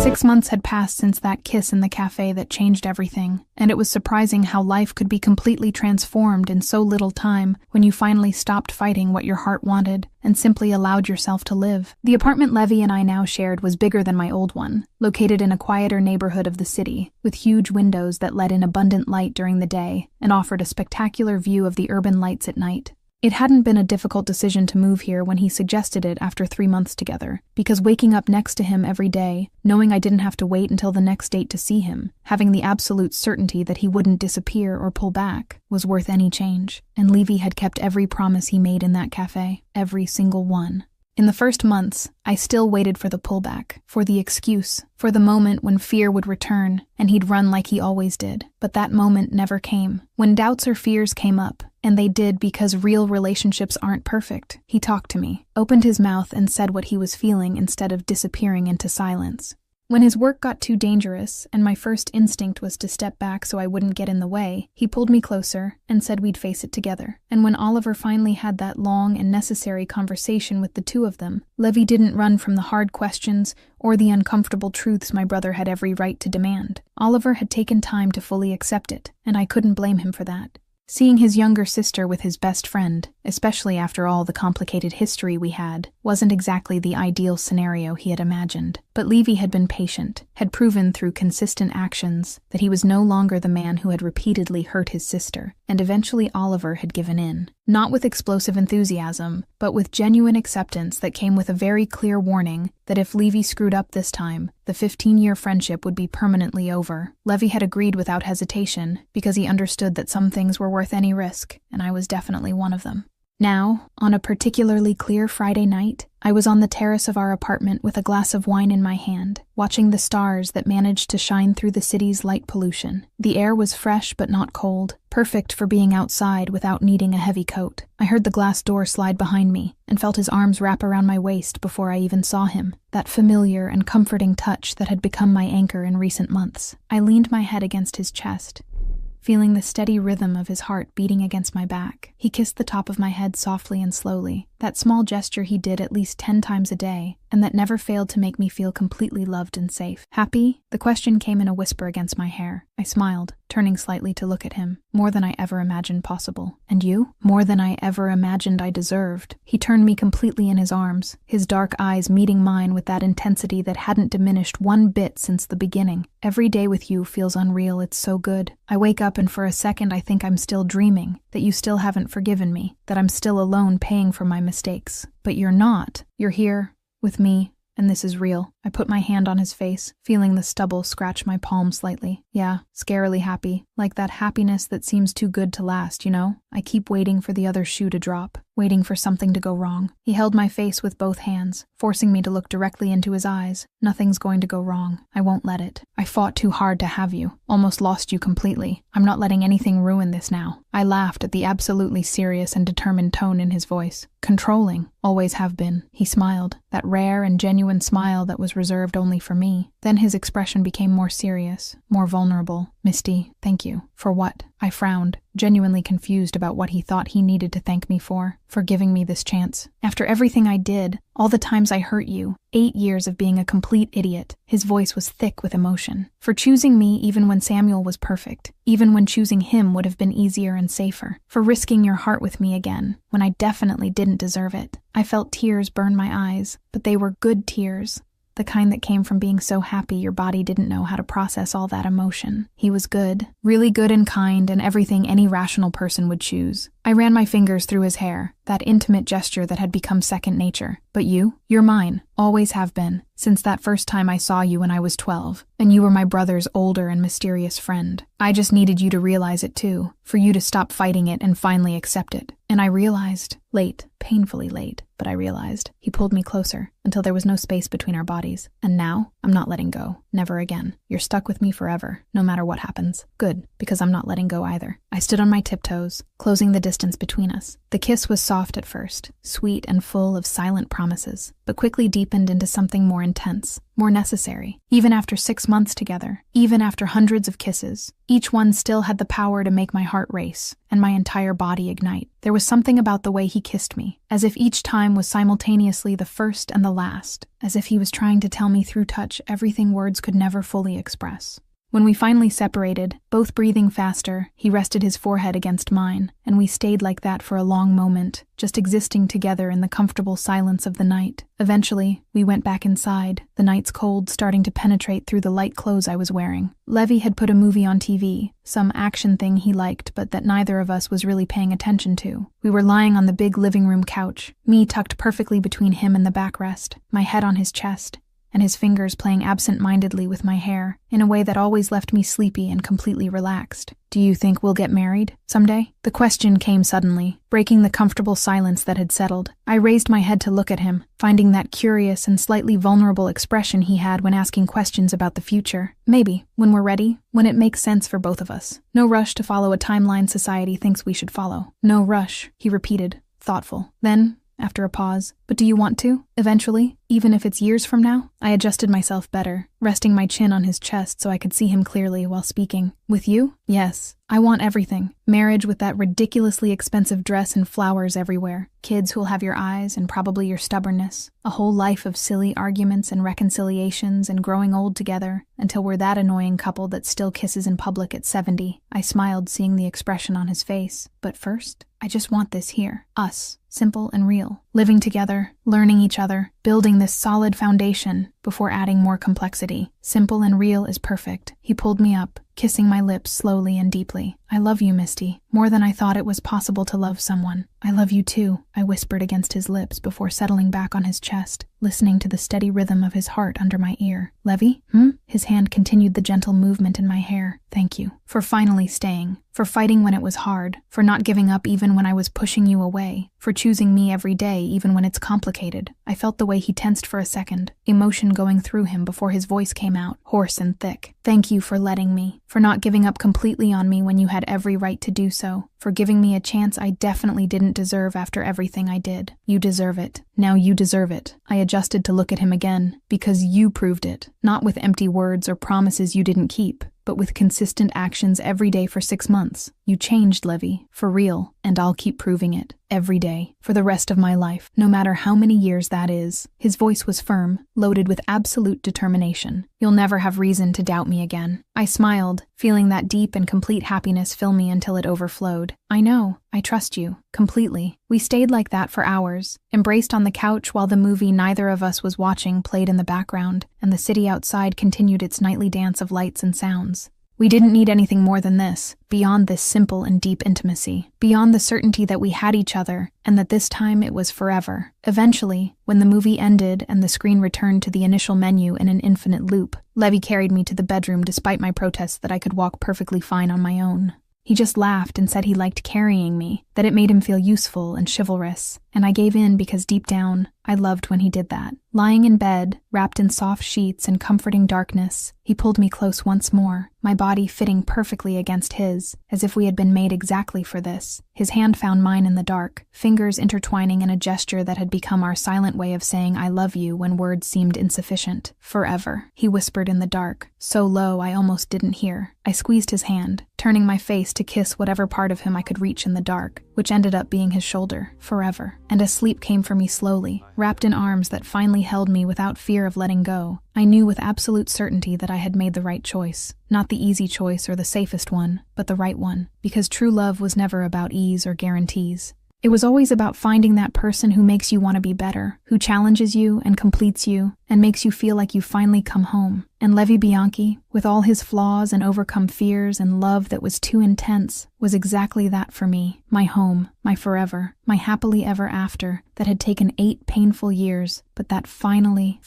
6 months had passed since that kiss in the cafe that changed everything, and it was surprising how life could be completely transformed in so little time when you finally stopped fighting what your heart wanted and simply allowed yourself to live. The apartment Levi and I now shared was bigger than my old one, located in a quieter neighborhood of the city, with huge windows that let in abundant light during the day and offered a spectacular view of the urban lights at night. It hadn't been a difficult decision to move here when he suggested it after 3 months together, because waking up next to him every day, knowing I didn't have to wait until the next date to see him, having the absolute certainty that he wouldn't disappear or pull back, was worth any change. And Levy had kept every promise he made in that cafe, every single one. In the first months, I still waited for the pullback, for the excuse, for the moment when fear would return, and he'd run like he always did. But that moment never came. When doubts or fears came up, and they did because real relationships aren't perfect, he talked to me, opened his mouth and said what he was feeling instead of disappearing into silence. When his work got too dangerous, and my first instinct was to step back so I wouldn't get in the way, he pulled me closer and said we'd face it together. And when Oliver finally had that long and necessary conversation with the two of them, Levi didn't run from the hard questions or the uncomfortable truths my brother had every right to demand. Oliver had taken time to fully accept it, and I couldn't blame him for that. Seeing his younger sister with his best friend, especially after all the complicated history we had, wasn't exactly the ideal scenario he had imagined. But Levy had been patient, had proven through consistent actions that he was no longer the man who had repeatedly hurt his sister, and eventually Oliver had given in. Not with explosive enthusiasm, but with genuine acceptance that came with a very clear warning that if Levy screwed up this time, the 15-year friendship would be permanently over. Levi had agreed without hesitation, because he understood that some things were worth any risk, and I was definitely one of them. Now, on a particularly clear Friday night, I was on the terrace of our apartment with a glass of wine in my hand, watching the stars that managed to shine through the city's light pollution. The air was fresh but not cold, perfect for being outside without needing a heavy coat. I heard the glass door slide behind me and felt his arms wrap around my waist before I even saw him, that familiar and comforting touch that had become my anchor in recent months. I leaned my head against his chest, feeling the steady rhythm of his heart beating against my back. He kissed the top of my head softly and slowly, that small gesture he did at least 10 times a day, and that never failed to make me feel completely loved and safe. Happy? The question came in a whisper against my hair. I smiled, turning slightly to look at him. More than I ever imagined possible. And you? More than I ever imagined I deserved. He turned me completely in his arms, his dark eyes meeting mine with that intensity that hadn't diminished one bit since the beginning. Every day with you feels unreal, it's so good. I wake up and for a second I think I'm still dreaming, that you still haven't forgiven me, that I'm still alone paying for my mistakes. But you're not. You're here, with me, and this is real. I put my hand on his face, feeling the stubble scratch my palm slightly. Yeah, scarily happy. Like that happiness that seems too good to last, you know? I keep waiting for the other shoe to drop, waiting for something to go wrong. He held my face with both hands, forcing me to look directly into his eyes. Nothing's going to go wrong. I won't let it. I fought too hard to have you. Almost lost you completely. I'm not letting anything ruin this now. I laughed at the absolutely serious and determined tone in his voice. Controlling. Always have been. He smiled, that rare and genuine smile that was reserved only for me. Then his expression became more serious, more vulnerable. Misty, thank you. For what? I frowned, genuinely confused about what he thought he needed to thank me for giving me this chance. After everything I did, all the times I hurt you, 8 years of being a complete idiot. His voice was thick with emotion. For choosing me even when Samuel was perfect, even when choosing him would have been easier and safer. For risking your heart with me again, when I definitely didn't deserve it. I felt tears burn my eyes, but they were good tears. The kind that came from being so happy your body didn't know how to process all that emotion. He was good, really good and kind, and everything any rational person would choose. I ran my fingers through his hair, that intimate gesture that had become second nature. But you're mine, always have been, since that first time I saw you when I was 12, and you were my brother's older and mysterious friend. I just needed you to realize it too, for you to stop fighting it and finally accept it. And I realized, late, painfully late, but I realized. He pulled me closer, until there was no space between our bodies. And now, I'm not letting go. Never again. You're stuck with me forever, no matter what happens. Good, because I'm not letting go either. I stood on my tiptoes, closing the distance between us. The kiss was soft at first, sweet and full of silent promises, but quickly deepened into something more intense, more necessary. Even after 6 months together, even after hundreds of kisses, each one still had the power to make my heart race and my entire body ignite. There was something about the way he kissed me, as if each time was simultaneously the first and the last, as if he was trying to tell me through touch everything words could never fully express. When we finally separated, both breathing faster, he rested his forehead against mine, and we stayed like that for a long moment, just existing together in the comfortable silence of the night. Eventually, we went back inside, the night's cold starting to penetrate through the light clothes I was wearing. Levy had put a movie on TV, some action thing he liked but that neither of us was really paying attention to. We were lying on the big living room couch, me tucked perfectly between him and the backrest, my head on his chest, and his fingers playing absent-mindedly with my hair, in a way that always left me sleepy and completely relaxed. Do you think we'll get married someday? The question came suddenly, breaking the comfortable silence that had settled. I raised my head to look at him, finding that curious and slightly vulnerable expression he had when asking questions about the future. Maybe, when we're ready, when it makes sense for both of us. No rush to follow a timeline society thinks we should follow. No rush, he repeated, thoughtful. Then, after a pause, but do you want to? Eventually? Even if it's years from now? I adjusted myself better, resting my chin on his chest so I could see him clearly while speaking. With you? Yes. I want everything. Marriage with that ridiculously expensive dress and flowers everywhere. Kids who'll have your eyes and probably your stubbornness. A whole life of silly arguments and reconciliations and growing old together until we're that annoying couple that still kisses in public at 70. I smiled seeing the expression on his face. But first, I just want this here. Us. Simple and real. Living together, learning each other, building this solid foundation before adding more complexity. Simple and real is perfect. He pulled me up, kissing my lips slowly and deeply. I love you, Misty, more than I thought it was possible to love someone. I love you too, I whispered against his lips before settling back on his chest, listening to the steady rhythm of his heart under my ear. Levy? His hand continued the gentle movement in my hair. Thank you. For finally staying. For fighting when it was hard. For not giving up even when I was pushing you away. For choosing me every day even when it's complicated. I felt the way he tensed for a second, emotion going through him before his voice came out, hoarse and thick. Thank you for letting me. For not giving up completely on me when you had every right to do so. For giving me a chance I definitely didn't deserve after everything I did. You deserve it. Now you deserve it. I adjusted to look at him again, because you proved it. Not with empty words or promises you didn't keep. but with consistent actions every day for 6 months. You changed, Levy, for real, and I'll keep proving it, every day, for the rest of my life, no matter how many years that is. His voice was firm, loaded with absolute determination. You'll never have reason to doubt me again. I smiled, feeling that deep and complete happiness fill me until it overflowed. I know, I trust you, completely. We stayed like that for hours, embraced on the couch while the movie neither of us was watching played in the background, and the city outside continued its nightly dance of lights and sounds. We didn't need anything more than this, beyond this simple and deep intimacy, beyond the certainty that we had each other, and that this time it was forever. Eventually, when the movie ended and the screen returned to the initial menu in an infinite loop, Levy carried me to the bedroom despite my protests that I could walk perfectly fine on my own. He just laughed and said he liked carrying me, that it made him feel useful and chivalrous, and I gave in because deep down, I loved when he did that. Lying in bed, wrapped in soft sheets and comforting darkness, he pulled me close once more, my body fitting perfectly against his, as if we had been made exactly for this. His hand found mine in the dark, fingers intertwining in a gesture that had become our silent way of saying I love you when words seemed insufficient. Forever, he whispered in the dark, so low I almost didn't hear. I squeezed his hand, turning my face to kiss whatever part of him I could reach in the dark, which ended up being his shoulder, forever. And a sleep came for me slowly, wrapped in arms that finally held me without fear of letting go. I knew with absolute certainty that I had made the right choice. Not the easy choice or the safest one, but the right one. Because true love was never about ease or guarantees. It was always about finding that person who makes you want to be better, who challenges you and completes you, and makes you feel like you've finally come home. And Levi Bianchi, with all his flaws and overcome fears and love that was too intense, was exactly that for me. My home, my forever, my happily ever after, that had taken 8 painful years, but that finally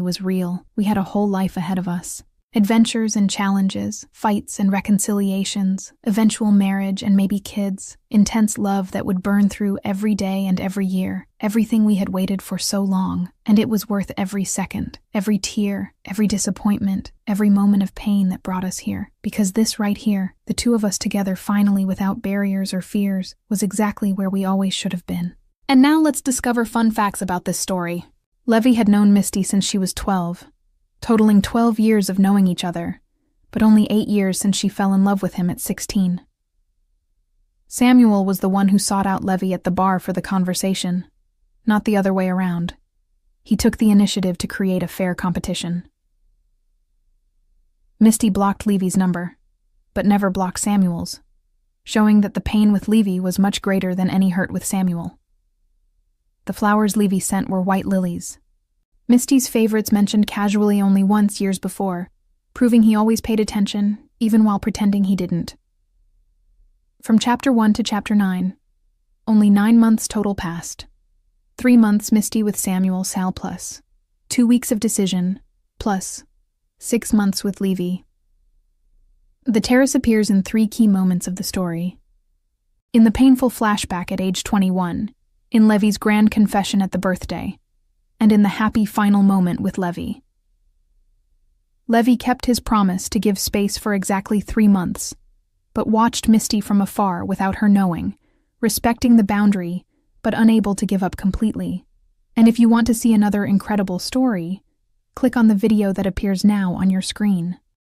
was real. We had a whole life ahead of us. Adventures and challenges, fights and reconciliations, eventual marriage and maybe kids, intense love that would burn through every day and every year, everything we had waited for so long, and it was worth every second, every tear, every disappointment, every moment of pain that brought us here, because this right here, the two of us together finally without barriers or fears, was exactly where we always should have been. And now let's discover fun facts about this story. Levy had known Misty since she was 12, totaling 12 years of knowing each other, but only 8 years since she fell in love with him at 16. Samuel was the one who sought out Levy at the bar for the conversation, not the other way around. He took the initiative to create a fair competition. Misty blocked Levy's number, but never blocked Samuel's, showing that the pain with Levy was much greater than any hurt with Samuel. The flowers Levy sent were white lilies. Misty's favorites mentioned casually only once years before, proving he always paid attention, even while pretending he didn't. From Chapter 1 to Chapter 9, only 9 months total passed. 3 months Misty with Samuel Sal plus 2 weeks of decision plus 6 months with Levy. The terrace appears in 3 key moments of the story. In the painful flashback at age 21, in Levy's grand confession at the birthday, and in the happy final moment with Levy. Levy kept his promise to give space for exactly 3 months, but watched Misty from afar without her knowing, respecting the boundary, but unable to give up completely. And if you want to see another incredible story, click on the video that appears now on your screen.